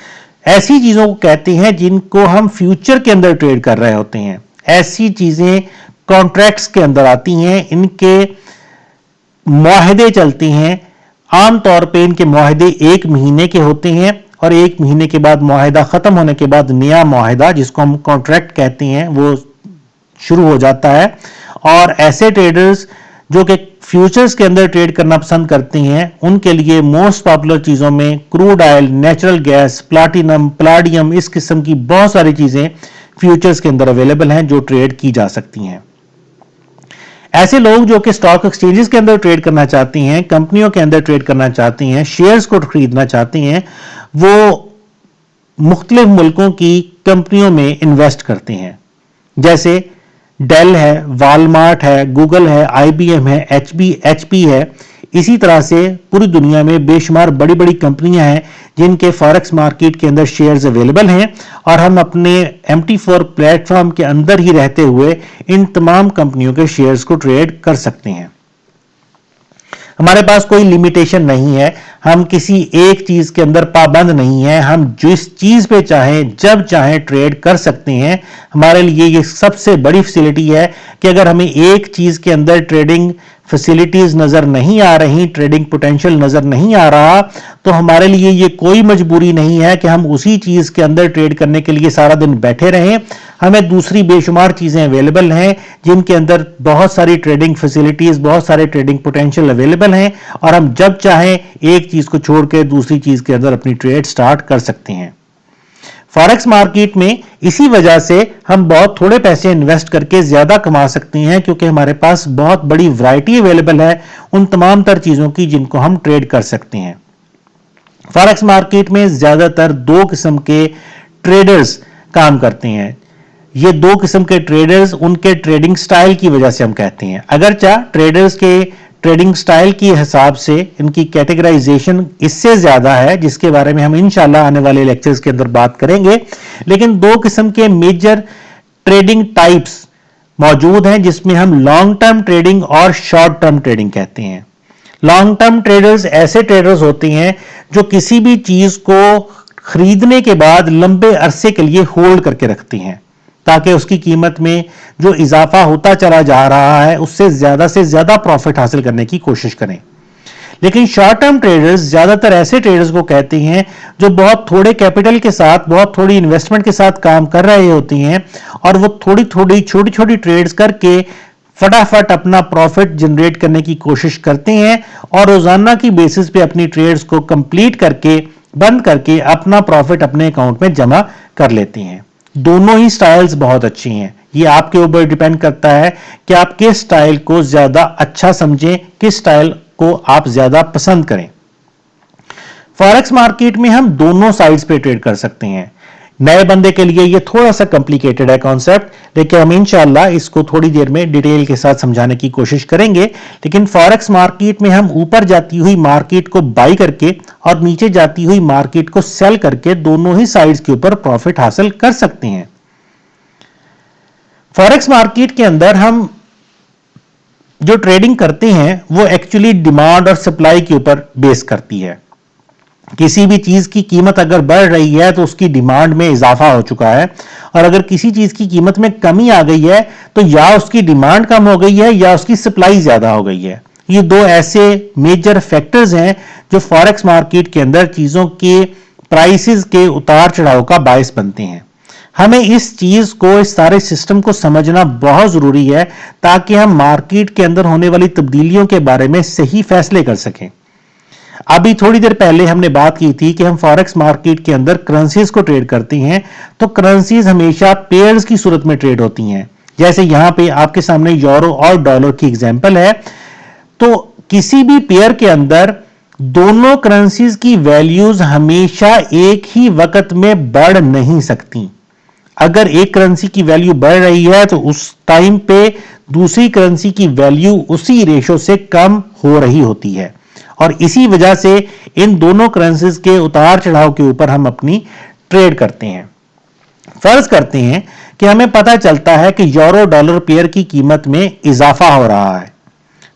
ऐसी चीजों को कहते हैं जिनको हम फ्यूचर के अंदर ट्रेड कर रहे होते हैं। ऐसी चीजें कॉन्ट्रैक्ट्स के अंदर आती हैं, इनके मुआहदे चलते हैं। आमतौर पे इनके मुआहदे 1 महीने के होते हैं और 1 महीने के बाद मुआहदा खत्म होने के बाद नया मुआहदा जिसको हम कॉन्ट्रैक्ट कहते हैं वो शुरू हो जाता है। और ऐसे ट्रेडर्स जो कि फ्यूचर्स के अंदर ट्रेड करना पसंद करते हैं उनके लिए मोस्ट पॉपुलर चीजों में crude oil, natural gas, platinum, Palladium, इस किस्म की बहुत सारी चीजें फ्यूचर्स के अंदर अवेलेबल हैं जो ट्रेड की जा सकती हैं। ऐसे लोग जो कि स्टॉक एक्सचेंजेस के अंदर ट्रेड करना चाहते हैं, कंपनियों के अंदर ट्रेड करना चाहते हैं, शेयर्स को खरीदना चाहते हैं, वो मुख्तलिफ मुल्कों की कंपनियों में इन्वेस्ट करते हैं। जैसे डेल है, वॉलमार्ट है, गूगल है, IBM है, HP है। इसी तरह से पूरी दुनिया में बेशुमार बड़ी बड़ी कंपनियां हैं जिनके फॉरेक्स मार्केट के अंदर शेयर्स अवेलेबल हैं और हम अपने MT4 प्लेटफॉर्म के अंदर ही रहते हुए इन तमाम कंपनियों के शेयर्स को ट्रेड कर सकते हैं। हमारे पास कोई लिमिटेशन नहीं है, हम किसी एक चीज के अंदर पाबंद नहीं है, हम जिस चीज पे चाहें जब चाहें ट्रेड कर सकते हैं। हमारे लिए ये सबसे बड़ी फैसिलिटी है कि अगर हमें एक चीज के अंदर ट्रेडिंग फैसिलिटीज नजर नहीं आ रही, ट्रेडिंग पोटेंशियल नजर नहीं आ रहा, तो हमारे लिए ये कोई मजबूरी नहीं है कि हम उसी चीज के अंदर ट्रेड करने के लिए सारा दिन बैठे रहें। हमें दूसरी बेशुमार चीजें अवेलेबल हैं जिनके अंदर बहुत सारी ट्रेडिंग फैसिलिटीज, बहुत सारे ट्रेडिंग पोटेंशियल अवेलेबल हैं, और हम जब चाहें एक चीज को छोड़ के दूसरी चीज के अंदर अपनी ट्रेड स्टार्ट कर सकते हैं। फॉरेक्स मार्केट में इसी वजह से हम बहुत थोड़े पैसे इन्वेस्ट करके ज्यादा कमा सकते हैं, क्योंकि हमारे पास बहुत बड़ी वैरायटी अवेलेबल है उन तमाम तर चीजों की जिनको हम ट्रेड कर सकते हैं। फॉरेक्स मार्केट में ज्यादातर दो किस्म के ट्रेडर्स काम करते हैं। ये दो किस्म के ट्रेडर्स उनके ट्रेडिंग स्टाइल की वजह से हम कहते हैं। अगरचे ट्रेडर्स के ट्रेडिंग स्टाइल के हिसाब से इनकी कैटेगराइजेशन इससे ज्यादा है, जिसके बारे में हम इंशाल्लाह आने वाले लेक्चर्स के अंदर बात करेंगे, लेकिन दो किस्म के मेजर ट्रेडिंग टाइप्स मौजूद हैं जिसमें हम लॉन्ग टर्म ट्रेडिंग और शॉर्ट टर्म ट्रेडिंग कहते हैं। लॉन्ग टर्म ट्रेडर्स ऐसे ट्रेडर्स होते हैं जो किसी भी चीज को खरीदने के बाद लंबे अरसे के लिए होल्ड करके रखते हैं ताकि उसकी कीमत में जो इजाफा होता चला जा रहा है उससे ज्यादा प्रॉफिट हासिल करने की कोशिश करें। लेकिन शॉर्ट टर्म ट्रेडर्स ज्यादातर ऐसे ट्रेडर्स को कहते हैं जो बहुत थोड़े कैपिटल के साथ, बहुत थोड़ी इन्वेस्टमेंट के साथ काम कर रहे होते हैं, और वो थोड़ी थोड़ी छोटी छोटी ट्रेड्स करके फटाफट अपना प्रॉफिट जनरेट करने की कोशिश करते हैं और रोजाना की बेसिस पे अपनी ट्रेड्स को कंप्लीट करके बंद करके अपना प्रॉफिट अपने अकाउंट में जमा कर लेते हैं। दोनों ही स्टाइल्स बहुत अच्छी हैं। ये आपके ऊपर डिपेंड करता है कि आप किस स्टाइल को ज्यादा अच्छा समझें, किस स्टाइल को आप ज्यादा पसंद करें। फॉरेक्स मार्केट में हम दोनों साइड्स पे ट्रेड कर सकते हैं। नए बंदे के लिए ये थोड़ा सा कॉम्प्लिकेटेड है कॉन्सेप्ट, लेकिन हम इंशाल्लाह इसको थोड़ी देर में डिटेल के साथ समझाने की कोशिश करेंगे। लेकिन फॉरेक्स मार्केट में हम ऊपर जाती हुई मार्केट को बाई करके और नीचे जाती हुई मार्केट को सेल करके दोनों ही साइड्स के ऊपर प्रॉफिट हासिल कर सकते हैं। फॉरेक्स मार्केट के अंदर हम जो ट्रेडिंग करते हैं वो एक्चुअली डिमांड और सप्लाई के ऊपर बेस करती है। किसी भी चीज की कीमत अगर बढ़ रही है तो उसकी डिमांड में इजाफा हो चुका है, और अगर किसी चीज की कीमत में कमी आ गई है तो या उसकी डिमांड कम हो गई है या उसकी सप्लाई ज्यादा हो गई है। ये दो ऐसे मेजर फैक्टर्स हैं जो फॉरेक्स मार्केट के अंदर चीजों के प्राइसेस के उतार चढ़ाव का बायस बनते हैं। हमें इस चीज को, इस सारे सिस्टम को समझना बहुत जरूरी है ताकि हम मार्केट के अंदर होने वाली तब्दीलियों के बारे में सही फैसले कर सकें। अभी थोड़ी देर पहले हमने बात की थी कि हम फॉरेक्स मार्केट के अंदर करेंसीज को ट्रेड करते हैं, तो करेंसीज हमेशा पेयर्स की सूरत में ट्रेड होती हैं। जैसे यहां पे आपके सामने यूरो और डॉलर की एग्जांपल है, तो किसी भी पेयर के अंदर दोनों करेंसीज की वैल्यूज हमेशा एक ही वक्त में बढ़ नहीं सकती। अगर एक करेंसी की वैल्यू बढ़ रही है तो उस टाइम पे दूसरी करेंसी की वैल्यू उसी रेशो से कम हो रही होती है, और इसी वजह से इन दोनों करेंसीज के उतार चढ़ाव के ऊपर हम अपनी ट्रेड करते हैं। फर्ज करते हैं कि हमें पता चलता है कि यूरो डॉलर पेयर की कीमत में इजाफा हो रहा है।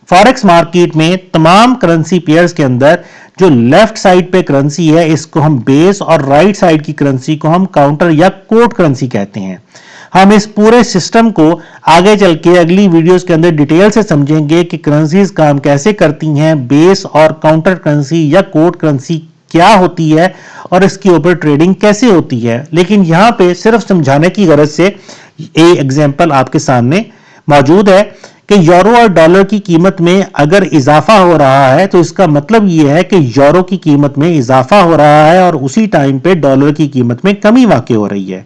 फॉरेक्स मार्केट में तमाम करेंसी पेयर्स के अंदर जो लेफ्ट साइड पे करेंसी है इसको हम बेस, और राइट साइड की करेंसी को हम काउंटर या कोट करेंसी कहते हैं। हम इस पूरे सिस्टम को आगे चल के अगली वीडियोस के अंदर डिटेल से समझेंगे कि करेंसीज काम कैसे करती हैं, बेस और काउंटर करेंसी या कोट करेंसी क्या होती है और इसके ऊपर ट्रेडिंग कैसे होती है। लेकिन यहां पे सिर्फ समझाने की गरज से एक एग्जांपल आपके सामने मौजूद है कि यूरो और डॉलर की कीमत में अगर इजाफा हो रहा है तो इसका मतलब यह है कि यूरो की कीमत में इजाफा हो रहा है और उसी टाइम पे डॉलर की कीमत में कमी वाक़ई हो रही है।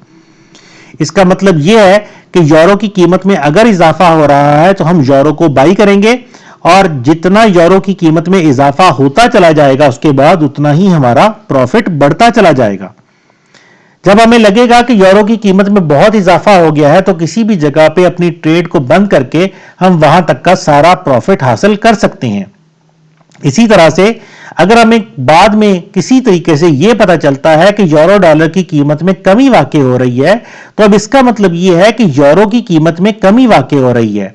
इसका मतलब यह है कि यूरो की कीमत में अगर इजाफा हो रहा है तो हम यूरो को बाई करेंगे, और जितना यूरो की कीमत में इजाफा होता चला जाएगा उसके बाद उतना ही हमारा प्रॉफिट बढ़ता चला जाएगा। जब हमें लगेगा कि यूरो की कीमत में बहुत इजाफा हो गया है तो किसी भी जगह पे अपनी ट्रेड को बंद करके हम वहां तक का सारा प्रॉफिट हासिल कर सकते हैं। इसी तरह से अगर हमें बाद में किसी तरीके से यह पता चलता है कि यूरो डॉलर की कीमत में कमी वाक़ई हो रही है, तो अब इसका मतलब यह है कि यूरो की कीमत में कमी वाक़ई हो रही है।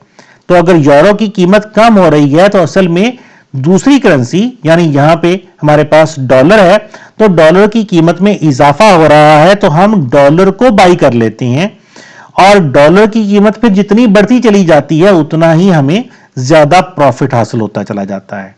तो अगर यूरो की कीमत कम हो रही है तो असल में दूसरी करेंसी यानी यहां पे हमारे पास डॉलर है, तो डॉलर की कीमत में इजाफा हो रहा है तो हम डॉलर को बाई कर लेते हैं और डॉलर की कीमत फिर जितनी बढ़ती चली जाती है उतना ही हमें ज्यादा प्रॉफिट हासिल होता चला जाता है।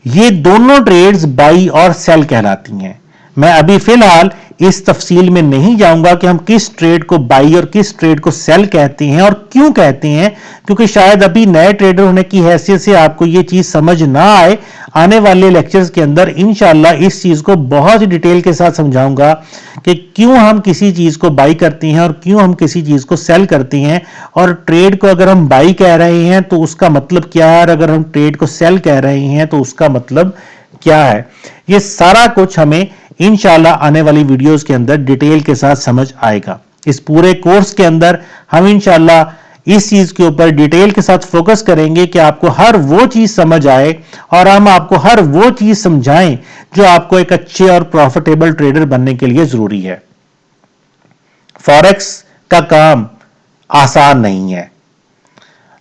ये दोनों ट्रेड्स बाई और सेल कहलाती हैं। मैं अभी फिलहाल इस तफसील में नहीं जाऊंगा कि हम किस ट्रेड को बाई और किस ट्रेड को सेल कहते हैं और क्यों कहते हैं, क्योंकि शायद अभी नए ट्रेडर होने की हैसियत से आपको ये चीज समझ ना आए। आने वाले लेक्चर्स के अंदर इंशाल्लाह इस चीज को बहुत ही डिटेल के साथ समझाऊंगा कि क्यों हम किसी चीज को बाई करते हैं और क्यों हम किसी चीज को सेल करते हैं, और ट्रेड को अगर हम बाई कह रहे हैं तो उसका मतलब क्या है और अगर हम ट्रेड को सेल कह रहे हैं तो उसका मतलब क्या है। ये सारा कुछ हमें इंशाल्लाह आने वाली वीडियोस के अंदर डिटेल के साथ समझ आएगा। इस पूरे कोर्स के अंदर हम इंशाल्लाह इस चीज के ऊपर डिटेल के साथ फोकस करेंगे कि आपको हर वो चीज समझ आए और हम आपको हर वो चीज समझाएं जो आपको एक अच्छे और प्रॉफिटेबल ट्रेडर बनने के लिए जरूरी है। फॉरेक्स का काम आसान नहीं है।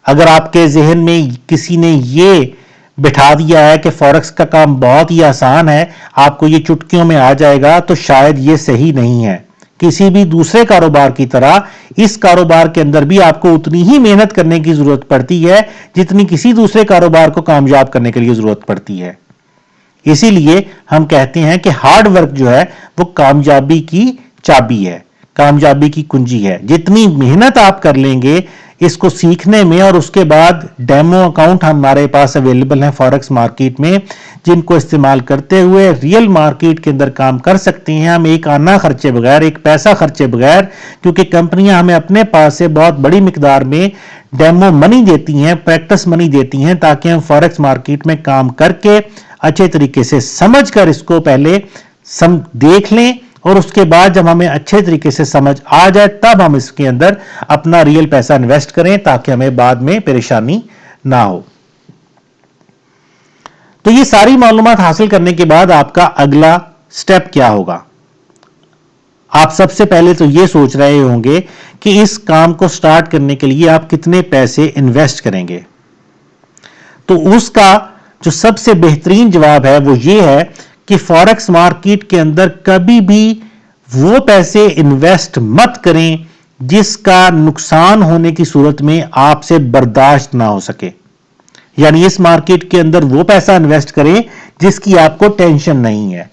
अगर आपके जहन में किसी ने ये बिठा दिया है कि फॉरेक्स का काम बहुत ही आसान है, आपको ये चुटकियों में आ जाएगा, तो शायद ये सही नहीं है। किसी भी दूसरे कारोबार की तरह इस कारोबार के अंदर भी आपको उतनी ही मेहनत करने की जरूरत पड़ती है जितनी किसी दूसरे कारोबार को कामयाब करने के लिए जरूरत पड़ती है। इसीलिए हम कहते हैं कि हार्ड वर्क जो है वो कामयाबी की चाबी है, कामयाबी की कुंजी है। जितनी मेहनत आप कर लेंगे इसको सीखने में, और उसके बाद डेमो अकाउंट हमारे पास अवेलेबल हैं फॉरेक्स मार्केट में, जिनको इस्तेमाल करते हुए रियल मार्केट के अंदर काम कर सकते हैं हम एक आना खर्चे बगैर, एक पैसा खर्चे बगैर, क्योंकि कंपनियां हमें अपने पास से बहुत बड़ी मिकदार में डेमो मनी देती हैं, प्रैक्टिस मनी देती हैं, ताकि हम फॉरेक्स मार्केट में काम करके अच्छे तरीके से समझ कर इसको पहले देख लें और उसके बाद जब हमें अच्छे तरीके से समझ आ जाए तब हम इसके अंदर अपना रियल पैसा इन्वेस्ट करें, ताकि हमें बाद में परेशानी ना हो। तो ये सारी मालूमात हासिल करने के बाद आपका अगला स्टेप क्या होगा? आप सबसे पहले तो ये सोच रहे होंगे कि इस काम को स्टार्ट करने के लिए आप कितने पैसे इन्वेस्ट करेंगे। तो उसका जो सबसे बेहतरीन जवाब है वो ये है कि फॉरेक्स मार्केट के अंदर कभी भी वो पैसे इन्वेस्ट मत करें जिसका नुकसान होने की सूरत में आपसे बर्दाश्त ना हो सके। यानी इस मार्केट के अंदर वो पैसा इन्वेस्ट करें जिसकी आपको टेंशन नहीं है,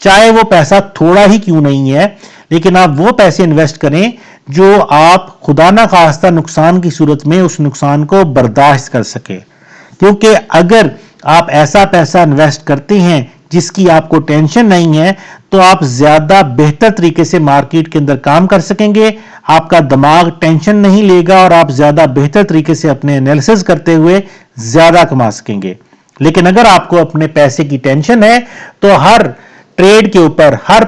चाहे वो पैसा थोड़ा ही क्यों नहीं है, लेकिन आप वो पैसे इन्वेस्ट करें जो आप खुदा ना खास्ता नुकसान की सूरत में उस नुकसान को बर्दाश्त कर सके। क्योंकि अगर आप ऐसा पैसा इन्वेस्ट करते हैं जिसकी आपको टेंशन नहीं है तो आप ज्यादा बेहतर तरीके से मार्केट के अंदर काम कर सकेंगे, आपका दिमाग टेंशन नहीं लेगा और आप ज्यादा बेहतर तरीके से अपने एनालिसिस करते हुए ज्यादा कमा सकेंगे। लेकिन अगर आपको अपने पैसे की टेंशन है तो हर ट्रेड के ऊपर, हर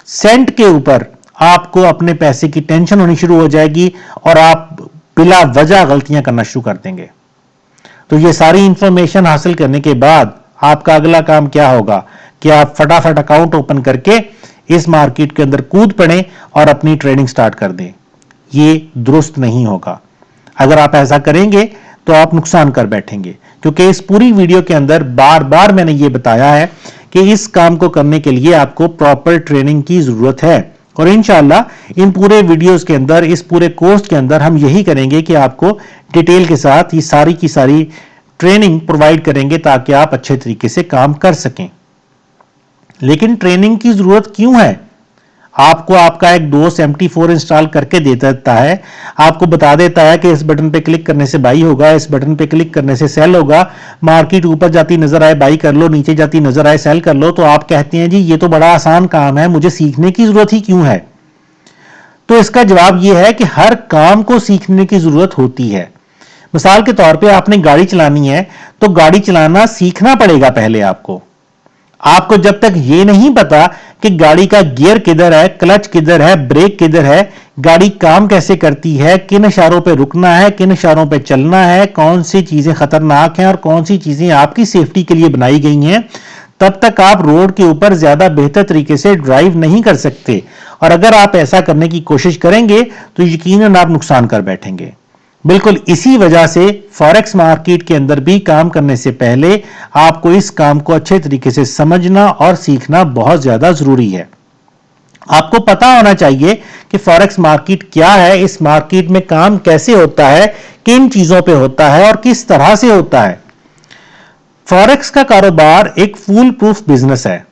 सेंट के ऊपर आपको अपने पैसे की टेंशन होनी शुरू हो जाएगी और आप बिला वजह गलतियां करना शुरू कर देंगे। तो ये सारी इंफॉर्मेशन हासिल करने के बाद आपका अगला काम क्या होगा कि आप फटाफट अकाउंट ओपन करके इस मार्केट के अंदर कूद पड़ें और अपनी ट्रेडिंग स्टार्ट कर दें। ये दुरुस्त नहीं होगा। अगर आप ऐसा करेंगे तो आप नुकसान कर बैठेंगे, क्योंकि इस पूरी वीडियो के अंदर बार बार मैंने ये बताया है कि इस काम को करने के लिए आपको प्रॉपर ट्रेनिंग की जरूरत है। और इंशाल्लाह इन पूरे वीडियोस के अंदर, इस पूरे कोर्स के अंदर हम यही करेंगे कि आपको डिटेल के साथ ये सारी की सारी ट्रेनिंग प्रोवाइड करेंगे ताकि आप अच्छे तरीके से काम कर सकें। लेकिन ट्रेनिंग की जरूरत क्यों है? आपको आपका एक दोस्त MT4 इंस्टॉल करके दे देता है, आपको बता देता है कि इस बटन पे क्लिक करने से बाई होगा, इस बटन पे क्लिक करने से सेल होगा, मार्केट ऊपर जाती नजर आए बाई कर लो, नीचे जाती नजर आए सेल कर लो, तो आप कहते हैं जी ये तो बड़ा आसान काम है, मुझे सीखने की जरूरत ही क्यों है? तो इसका जवाब यह है कि हर काम को सीखने की जरूरत होती है। मिसाल के तौर पे आपने गाड़ी चलानी है तो गाड़ी चलाना सीखना पड़ेगा पहले आपको। आपको जब तक ये नहीं पता कि गाड़ी का गियर किधर है, क्लच किधर है, ब्रेक किधर है, गाड़ी काम कैसे करती है, किन इशारों पे रुकना है, किन इशारों पे चलना है, कौन सी चीजें खतरनाक हैं और कौन सी चीजें आपकी सेफ्टी के लिए बनाई गई हैं, तब तक आप रोड के ऊपर ज्यादा बेहतर तरीके से ड्राइव नहीं कर सकते। और अगर आप ऐसा करने की कोशिश करेंगे तो यकीनन आप नुकसान कर बैठेंगे। बिल्कुल इसी वजह से फॉरेक्स मार्केट के अंदर भी काम करने से पहले आपको इस काम को अच्छे तरीके से समझना और सीखना बहुत ज्यादा जरूरी है। आपको पता होना चाहिए कि फॉरेक्स मार्केट क्या है, इस मार्केट में काम कैसे होता है, किन चीजों पे होता है और किस तरह से होता है। फॉरेक्स का कारोबार एक फूल प्रूफ बिजनेस है।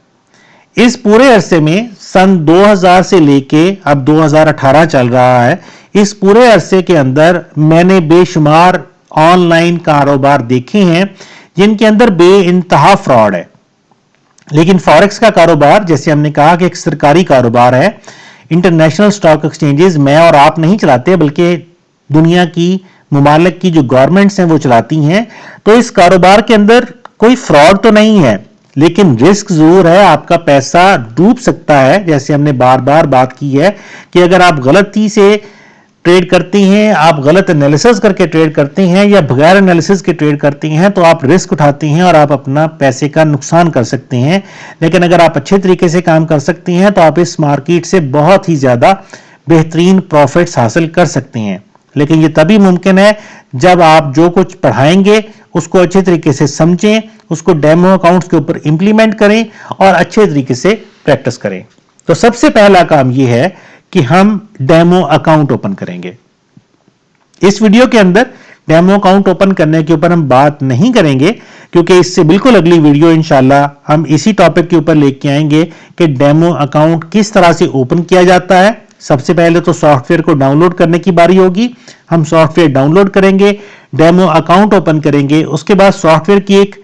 इस पूरे अरसे में सन 2000 से लेके अब 2018 चल रहा है, इस पूरे अरसे के अंदर मैंने बेशुमार ऑनलाइन कारोबार देखे हैं जिनके अंदर बेइंतहा फ्रॉड है। लेकिन फॉरेक्स का कारोबार, जैसे हमने कहा कि एक सरकारी कारोबार है, इंटरनेशनल स्टॉक एक्सचेंजेस मैं और आप नहीं चलाते बल्कि दुनिया की मुमालिक की जो गवर्नमेंट्स हैं वो चलाती हैं। तो इस कारोबार के अंदर कोई फ्रॉड तो नहीं है, लेकिन रिस्क जरूर है, आपका पैसा डूब सकता है। जैसे हमने बार बार बात की है कि अगर आप गलती से ट्रेड करती हैं, आप गलत एनालिसिस करके ट्रेड करते हैं या बगैर एनालिसिस के ट्रेड करती हैं तो आप रिस्क उठाती हैं और आप अपना पैसे का नुकसान कर सकते हैं। लेकिन अगर आप अच्छे तरीके से काम कर सकती हैं तो आप इस मार्केट से बहुत ही ज्यादा बेहतरीन प्रॉफिट्स हासिल कर सकती हैं। लेकिन ये तभी मुमकिन है जब आप जो कुछ पढ़ाएंगे उसको अच्छे तरीके से समझें, उसको डेमो अकाउंट्स के ऊपर इंप्लीमेंट करें और अच्छे तरीके से प्रैक्टिस करें। तो सबसे पहला काम यह है कि हम डेमो अकाउंट ओपन करेंगे। इस वीडियो के अंदर डेमो अकाउंट ओपन करने के ऊपर हम बात नहीं करेंगे, क्योंकि इससे बिल्कुल अगली वीडियो इंशाल्लाह हम इसी टॉपिक के ऊपर लेके आएंगे कि डेमो अकाउंट किस तरह से ओपन किया जाता है। सबसे पहले तो सॉफ्टवेयर को डाउनलोड करने की बारी होगी। हम सॉफ्टवेयर डाउनलोड करेंगे, डेमो अकाउंट ओपन करेंगे, उसके बाद सॉफ्टवेयर की एक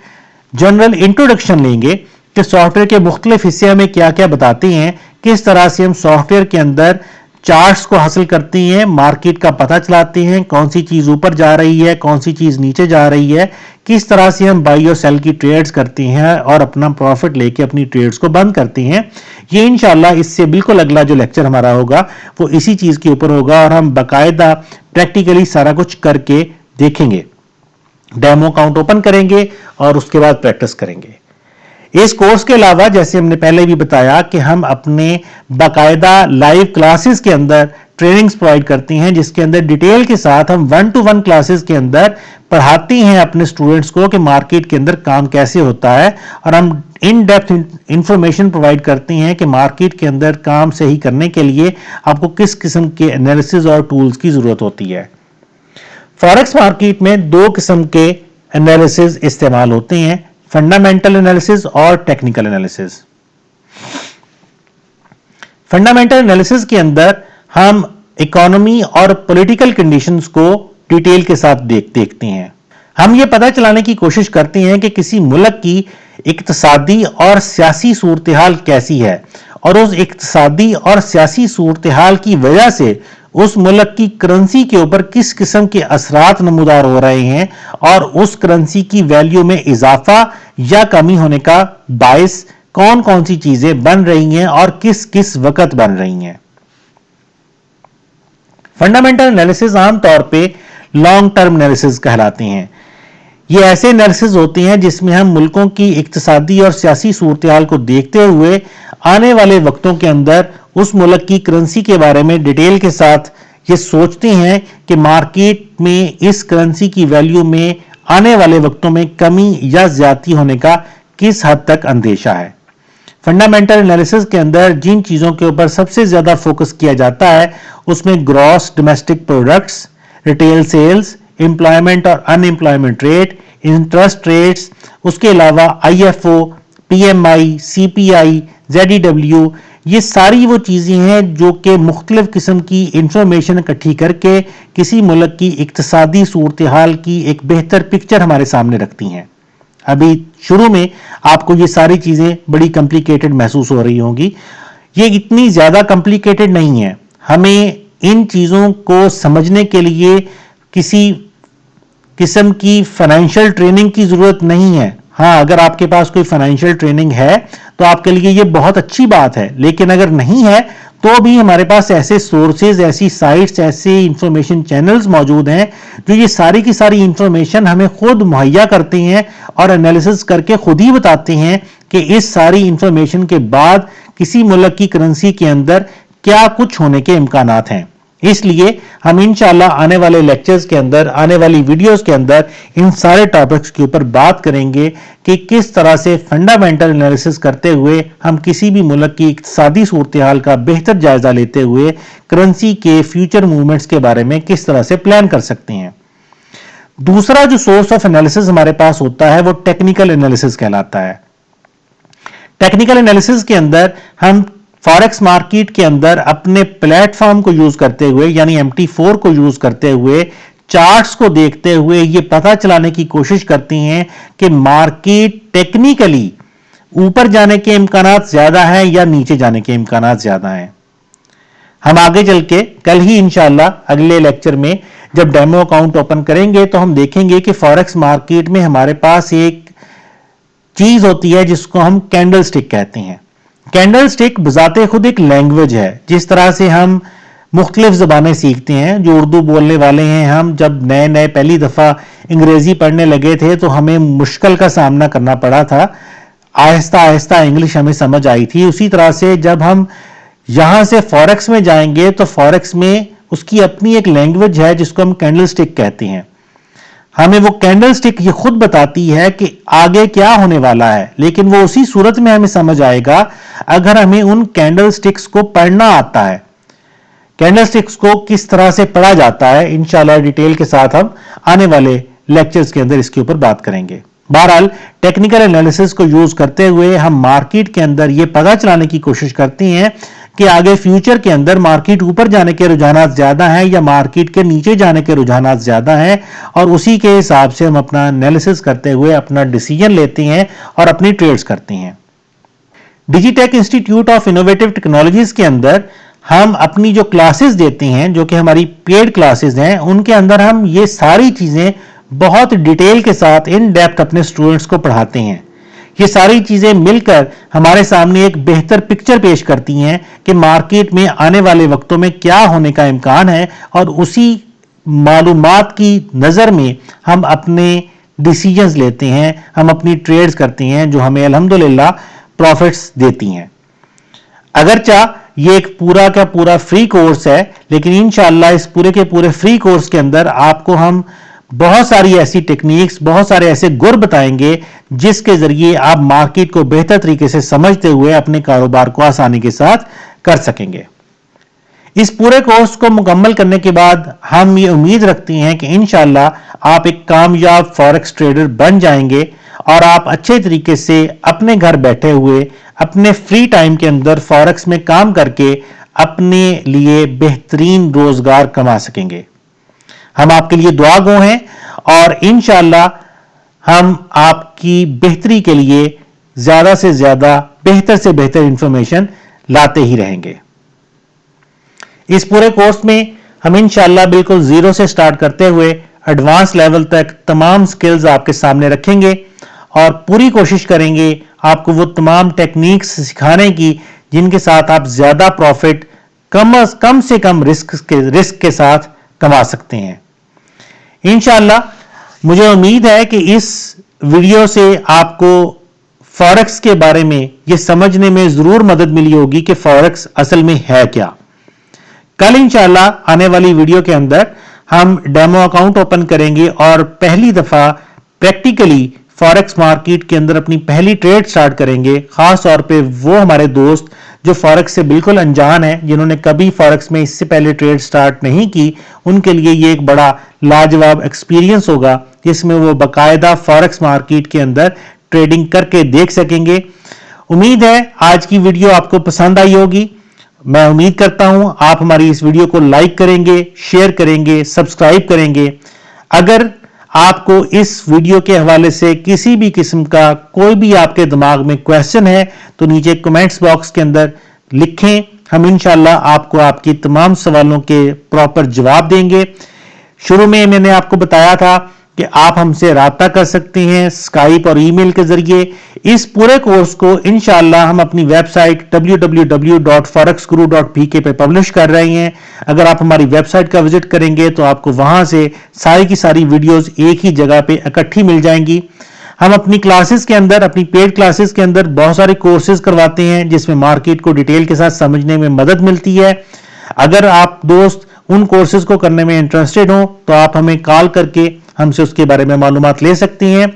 जनरल इंट्रोडक्शन लेंगे कि सॉफ्टवेयर के मुख्तलिफ हिस्से हमें क्या क्या बताते हैं, किस तरह से हम सॉफ्टवेयर के अंदर चार्ट्स को हासिल करते हैं, मार्केट का पता चलाते हैं, कौन सी चीज ऊपर जा रही है, कौन सी चीज नीचे जा रही है, किस तरह से हम बाई और सेल की ट्रेड्स करते हैं और अपना प्रॉफिट लेके अपनी ट्रेड्स को बंद करते हैं। ये इंशाल्लाह इससे बिल्कुल अगला जो लेक्चर हमारा होगा वो इसी चीज के ऊपर होगा और हम बाकायदा प्रैक्टिकली सारा कुछ करके देखेंगे। डेमो अकाउंट ओपन करेंगे और उसके बाद प्रैक्टिस करेंगे। इस कोर्स के अलावा जैसे हमने पहले भी बताया कि हम अपने बाकायदा लाइव क्लासेस के अंदर ट्रेनिंग्स प्रोवाइड करते हैं, जिसके अंदर डिटेल के साथ हम 1-to-1 क्लासेस के अंदर पढ़ाते हैं अपने स्टूडेंट्स को कि मार्केट के अंदर काम कैसे होता है, और हम इन डेप्थ इंफॉर्मेशन प्रोवाइड करते हैं कि मार्केट के अंदर काम सही करने के लिए आपको किस किस्म के एनालिसिस और टूल्स की जरूरत होती है। फॉरेक्स मार्केट में दो किस्म के एनालिसिस इस्तेमाल होते हैं, फंडामेंटल एनालिसिस और टेक्निकल एनालिसिस। फंडामेंटल एनालिसिस के अंदर हम इकोनॉमी और पॉलिटिकल कंडीशंस को डिटेल के साथ देखते हैं। हम ये पता चलाने की कोशिश करते हैं कि किसी मुल्क की इक्तिसादी और सियासी सूरत हाल कैसी है और उस इक्तिसादी और सियासी सूरत हाल की वजह से उस मुल्क की करेंसी के ऊपर किस किस्म के असरात नमूदार हो रहे हैं और उस करेंसी की वैल्यू में इजाफा या कमी होने का बायस कौन कौन सी चीजें बन रही हैं और किस किस वक्त बन रही हैं। फंडामेंटल एनालिसिस आमतौर पे लॉन्ग टर्म एनालिसिस कहलाते हैं। ये ऐसे एनालिसिस होते हैं जिसमें हम मुल्कों की इक्तिसादी और सियासी सूरत हाल को देखते हुए आने वाले वक्तों के अंदर उस मुल्क की करेंसी के बारे में डिटेल के साथ ये सोचते हैं कि मार्केट में इस करेंसी की वैल्यू में आने वाले वक्तों में कमी या ज्यादती होने का किस हद तक अंदेशा है। फंडामेंटल एनालिसिस के अंदर जिन चीजों के ऊपर सबसे ज्यादा फोकस किया जाता है उसमें gross domestic products, retail sales, employment और अनएम्प्लॉयमेंट रेट, इंटरेस्ट रेट्स, उसके अलावा IFO, PMI, CPI, ZEW, ये सारी वो चीजें हैं जो कि मुख्तलिफ किस्म की इंफॉर्मेशन इकट्ठी करके किसी मुल्क की इक्तिसादी सूरत हाल की एक बेहतर पिक्चर हमारे सामने रखती हैं। अभी शुरू में आपको ये सारी चीजें बड़ी कॉम्प्लिकेटेड महसूस हो रही होंगी, ये इतनी ज्यादा कॉम्प्लिकेटेड नहीं है। हमें इन चीजों को समझने के लिए किसी किस्म की फाइनेंशियल ट्रेनिंग की जरूरत नहीं है। हाँ, अगर आपके पास कोई फाइनेंशियल ट्रेनिंग है तो आपके लिए ये बहुत अच्छी बात है, लेकिन अगर नहीं है तो भी हमारे पास ऐसे सोर्सेज, ऐसी साइट्स, ऐसे इंफॉर्मेशन चैनल्स मौजूद हैं जो ये सारी की सारी इंफॉर्मेशन हमें खुद मुहैया करते हैं और एनालिसिस करके खुद ही बताते हैं कि इस सारी इंफॉर्मेशन के बाद किसी मुल्क की करेंसी के अंदर क्या कुछ होने के इम्कानात हैं। اس لیے ہم انشاءاللہ آنے والے لیکچرز کے اندر، آنے والی ویڈیوز کے اندر ان سارے ٹاپکس کے اوپر بات کریں گے کہ کس طرح سے فنڈامنٹل انالیسس کرتے ہوئے ہم کسی بھی ملک کی اقتصادی صورتحال کا بہتر جائزہ لیتے ہوئے کرنسی کے فیوچر موومنٹس کے بارے میں کس طرح سے پلان کر سکتے ہیں۔ دوسرا جو سورس آف انالیسس ہمارے پاس ہوتا ہے وہ ٹیکنیکل انالیسس کہلاتا ہے۔ ٹیکنیکل انالیسس کے اندر ہم فارکس مارکیٹ کے اندر اپنے پلیٹ فارم کو یوز کرتے ہوئے یعنی MT4 کو یوز کرتے ہوئے چارٹس کو دیکھتے ہوئے یہ پتہ چلانے کی کوشش کرتی ہیں کہ مارکیٹ ٹیکنیکلی اوپر جانے کے امکانات زیادہ ہیں یا نیچے جانے کے امکانات زیادہ ہیں۔ ہم آگے چل کے کل ہی انشاءاللہ اگلے لیکچر میں جب ڈیمو اکاؤنٹ اوپن کریں گے تو ہم دیکھیں گے کہ فارکس مارکیٹ میں ہمارے پاس ایک چیز ہوتی ہے جس کو ہم کینڈل سٹک کہتے ہیں۔ کینڈل سٹک بذات خود ایک لینگویج ہے۔ جس طرح سے ہم مختلف زبانیں سیکھتے ہیں، جو اردو بولنے والے ہیں، ہم جب نئے پہلی دفعہ انگریزی پڑھنے لگے تھے تو ہمیں مشکل کا سامنا کرنا پڑا تھا، آہستہ آہستہ انگلش ہمیں سمجھ آئی تھی۔ اسی طرح سے جب ہم یہاں سے فارکس میں جائیں گے تو فارکس میں اس کی اپنی ایک لینگویج ہے جس کو ہم کینڈل سٹک کہتے ہیں۔ ہمیں وہ کینڈل سٹک یہ خود بتاتی ہے کہ آگے کیا ہونے والا ہے، لیکن وہ اسی صورت میں ہمیں سمجھ آئے گا اگر ہمیں ان کینڈل سٹکس کو پڑھنا آتا ہے۔ کینڈل سٹکس کو کس طرح سے پڑھا جاتا ہے انشاءاللہ ڈیٹیل کے ساتھ ہم آنے والے لیکچرز کے اندر اس کے اوپر بات کریں گے۔ بہرحال ٹیکنیکل انالیسس کو یوز کرتے ہوئے ہم مارکیٹ کے اندر یہ پتہ چلانے کی کوشش کرتے ہیں کہ آگے فیوچر کے اندر مارکیٹ اوپر جانے کے رجحانات زیادہ ہیں یا مارکیٹ کے نیچے جانے کے رجحانات زیادہ ہیں، اور اسی کے حساب سے ہم اپنا انالیسس کرتے ہوئے اپنا ڈیسیجن لیتے ہیں اور اپنی ٹریڈز کرتے ہیں۔ ڈیجی ٹیک انسٹیٹیوٹ آف انوویٹو ٹیکنالوجیز کے اندر ہم اپنی جو کلاسز دیتے ہیں جو کہ ہماری پیڈ کلاسز ہیں، ان کے اندر ہم یہ ساری چیزیں بہت ڈیٹیل کے ساتھ ان ڈیپتھ اپنے سٹوڈنٹس کو پڑھاتے ہیں۔ یہ ساری چیزیں مل کر ہمارے سامنے ایک بہتر پکچر پیش کرتی ہیں کہ مارکیٹ میں آنے والے وقتوں میں کیا ہونے کا امکان ہے، اور اسی معلومات کی نظر میں ہم اپنے ڈیسیجنز لیتے ہیں، ہم اپنی ٹریڈز کرتے ہیں جو ہمیں الحمدللہ پروفٹس دیتی ہیں۔ اگرچہ یہ ایک پورا کا پورا فری کورس ہے، لیکن انشاءاللہ اس پورے کے پورے فری کورس کے اندر آپ کو ہم بہت ساری ایسی ٹیکنیکس، بہت سارے ایسے گر بتائیں گے جس کے ذریعے آپ مارکیٹ کو بہتر طریقے سے سمجھتے ہوئے اپنے کاروبار کو آسانی کے ساتھ کر سکیں گے۔ اس پورے کورس کو مکمل کرنے کے بعد ہم یہ امید رکھتے ہیں کہ انشاءاللہ آپ ایک کامیاب فارکس ٹریڈر بن جائیں گے اور آپ اچھے طریقے سے اپنے گھر بیٹھے ہوئے اپنے فری ٹائم کے اندر فارکس میں کام کر کے اپنے لیے بہترین روزگار کما سکیں گے۔ ہم آپ کے لیے دعا گو ہیں اور انشاءاللہ ہم آپ کی بہتری کے لیے زیادہ سے زیادہ بہتر سے بہتر انفارمیشن لاتے ہی رہیں گے۔ اس پورے کورس میں ہم انشاءاللہ بالکل زیرو سے سٹارٹ کرتے ہوئے ایڈوانس لیول تک تمام سکلز آپ کے سامنے رکھیں گے اور پوری کوشش کریں گے آپ کو وہ تمام ٹیکنیکس سکھانے کی جن کے ساتھ آپ زیادہ پروفٹ کم سے کم رسک کے ساتھ کما سکتے ہیں۔ انشاءاللہ مجھے امید ہے کہ اس ویڈیو سے آپ کو فارکس کے بارے میں یہ سمجھنے میں ضرور مدد ملی ہوگی کہ فارکس اصل میں ہے کیا۔ کل انشاءاللہ آنے والی ویڈیو کے اندر ہم ڈیمو اکاؤنٹ اوپن کریں گے اور پہلی دفعہ پریکٹیکلی فارکس مارکیٹ کے اندر اپنی پہلی ٹریڈ سٹارٹ کریں گے، خاص طور پہ وہ ہمارے دوست جو فارکس سے بالکل انجان ہیں، جنہوں نے کبھی فارکس میں اس سے پہلے ٹریڈ سٹارٹ نہیں کی، ان کے لیے یہ ایک بڑا لاجواب ایکسپیرینس ہوگا جس میں وہ باقاعدہ فارکس مارکیٹ کے اندر ٹریڈنگ کر کے دیکھ سکیں گے۔ امید ہے آج کی ویڈیو آپ کو پسند آئی ہوگی۔ میں امید کرتا ہوں آپ ہماری اس ویڈیو کو لائک کریں گے، شیئر کریں گے، سبسکرائب کریں گے۔ اگر آپ کو اس ویڈیو کے حوالے سے کسی بھی قسم کا کوئی بھی آپ کے دماغ میں کویسچن ہے تو نیچے کمنٹس باکس کے اندر لکھیں، ہم انشاءاللہ آپ کو آپ کی تمام سوالوں کے پراپر جواب دیں گے۔ شروع میں نے آپ کو بتایا تھا کہ آپ ہم سے رابطہ کر سکتے ہیں اسکائپ اور ای میل کے ذریعے۔ اس پورے کورس کو انشاءاللہ ہم اپنی ویب سائٹ www.forexguru.pk پہ پبلش کر رہے ہیں۔ اگر آپ ہماری ویب سائٹ کا وزٹ کریں گے تو آپ کو وہاں سے ساری کی ساری ویڈیوز ایک ہی جگہ پہ اکٹھی مل جائیں گی۔ ہم اپنی کلاسز کے اندر، اپنی پیڈ کلاسز کے اندر بہت سارے کورسز کرواتے ہیں جس میں مارکیٹ کو ڈیٹیل کے ساتھ سمجھنے میں مدد ملتی ہے۔ اگر آپ دوست उन कोर्सेज को करने में इंटरेस्टेड हो तो आप हमें कॉल करके हमसे उसके बारे में मालूमात ले सकती हैं।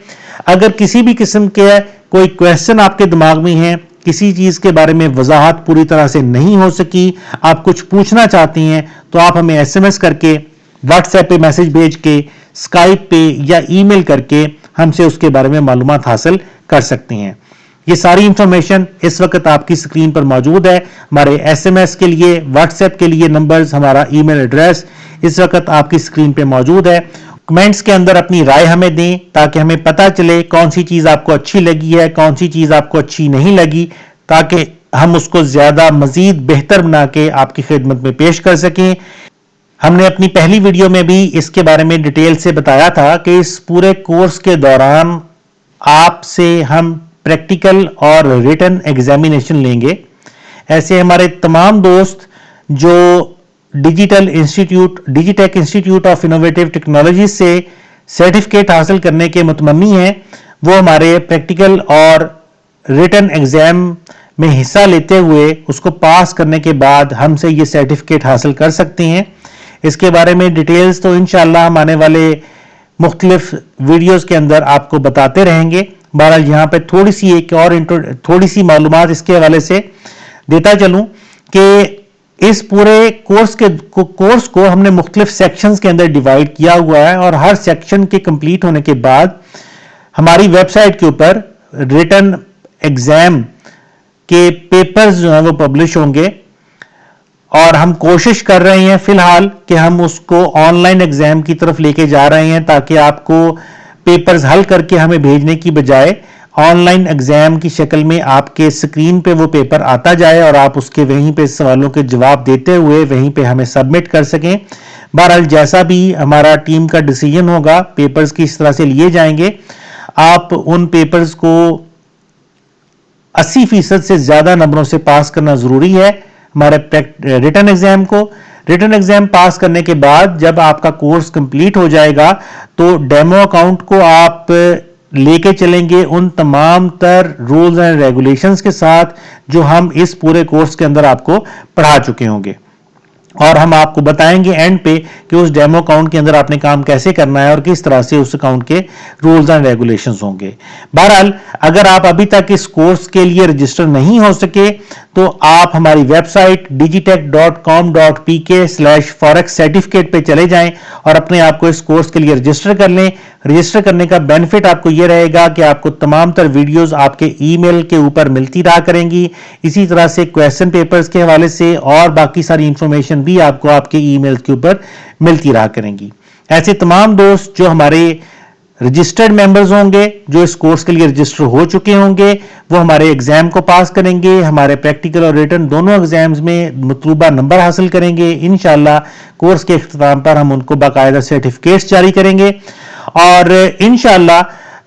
अगर किसी भी किस्म के कोई क्वेश्चन आपके दिमाग में है, किसी चीज के बारे में वजाहत पूरी तरह से नहीं हो सकी, आप कुछ पूछना चाहती हैं, तो आप हमें एसएमएस करके, व्हाट्सएप पे मैसेज भेज के, स्काइप पे या ईमेल करके हमसे उसके बारे में मालूमात हासिल कर सकती हैं। ये सारी इंफॉर्मेशन इस वक्त आपकी स्क्रीन पर मौजूद है। हमारे एसएमएस के लिए, व्हाट्सएप के लिए नंबर्स, हमारा ईमेल एड्रेस इस वक्त आपकी स्क्रीन पे मौजूद है। कमेंट्स के अंदर अपनी राय हमें दें ताकि हमें पता चले कौन सी चीज आपको अच्छी लगी है, कौन सी चीज आपको अच्छी नहीं लगी, ताकि हम उसको ज्यादा मजीद बेहतर बना के आपकी खिदमत में पेश कर सकें। हमने अपनी पहली वीडियो में भी इसके बारे में डिटेल से बताया था कि इस पूरे कोर्स के दौरान आपसे हम प्रैक्टिकल और रिटन एग्जामिनेशन लेंगे। ऐसे हमारे तमाम दोस्त जो Digitek institute of innovative technology से सर्टिफिकेट हासिल करने के मुतमन्नी हैं, वो हमारे प्रैक्टिकल और रिटन एग्जाम में हिस्सा लेते हुए उसको पास करने के बाद हमसे ये सर्टिफिकेट हासिल कर सकते हैं। इसके बारे में डिटेल्स तो इंशाल्लाह हम आने वाले मुख्तलिफ वीडियोस के अंदर आपको बताते रहेंगे। बहरहाल यहाँ पे थोड़ी सी मालूमात इसके हवाले से देता चलूं कि इस पूरे कोर्स को हमने मुख्तलिफ सेक्शंस के अंदर डिवाइड किया हुआ है और हर सेक्शन के कंप्लीट होने के बाद हमारी वेबसाइट के ऊपर रिटन एग्जाम के पेपर्स जो हैं वो पब्लिश होंगे और हम कोशिश कर रहे हैं फिलहाल कि हम उसको ऑनलाइन एग्जाम की तरफ लेके जा रहे हैं ताकि आपको पेपर्स हल करके हमें भेजने की बजाय ऑनलाइन एग्जाम की शक्ल में आपके स्क्रीन पे वो पेपर आता जाए और आप उसके वहीं पे सवालों के जवाब देते हुए वहीं पे हमें सबमिट कर सकें। बहरहाल जैसा भी हमारा टीम का डिसीजन होगा, पेपर्स किस तरह से लिए जाएंगे, आप उन पेपर्स को 80% से ज्यादा नंबरों से पास करना जरूरी है हमारे रिटन एग्जाम को। रिटन एग्जाम पास करने के बाद जब आपका कोर्स कंप्लीट हो जाएगा तो डेमो अकाउंट को आप लेके चलेंगे उन तमाम तर रूल्स एंड रेगुलेशंस के साथ जो हम इस पूरे कोर्स के अंदर आपको पढ़ा चुके होंगे, और हम आपको बताएंगे एंड पे कि उस डेमो अकाउंट के अंदर आपने काम कैसे करना है और किस तरह से उस अकाउंट के रूल्स एंड रेगुलेशंस होंगे। बहरहाल अगर आप अभी तक इस कोर्स के लिए रजिस्टर नहीं हो सके तो आप हमारी वेबसाइट digitech.com.pk/forex सर्टिफिकेट पे चले जाएं और अपने आप को इस कोर्स के लिए रजिस्टर कर लें। रजिस्टर करने का बेनिफिट आपको यह रहेगा कि आपको तमाम तर वीडियोस आपके ईमेल के ऊपर मिलती रहा करेंगी। इसी तरह से क्वेश्चन पेपर्स के हवाले से और बाकी सारी इंफॉर्मेशन भी आपको आपके ईमेल के ऊपर मिलती रहा करेंगी। ऐसे तमाम दोस्त जो हमारे रजिस्टर्ड मेंबर्स होंगे, जो इस कोर्स के लिए रजिस्टर हो चुके होंगे, वो हमारे एग्जाम को पास करेंगे, हमारे प्रैक्टिकल और रिटन दोनों एग्जाम्स में मतलूबा नंबर हासिल करेंगे। इंशाल्लाह कोर्स के इख्तिताम पर हम उनको बाकायदा सर्टिफिकेट्स जारी करेंगे और इंशाल्लाह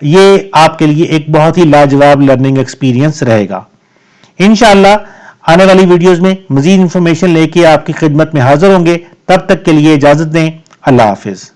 ये आपके लिए एक बहुत ही लाजवाब लर्निंग एक्सपीरियंस रहेगा। इंशाल्लाह आने वाली वीडियोस में मजीद इंफॉर्मेशन लेके आपकी खिदमत में हाजिर होंगे। तब तक के लिए इजाजत दें। अल्लाह हाफिज।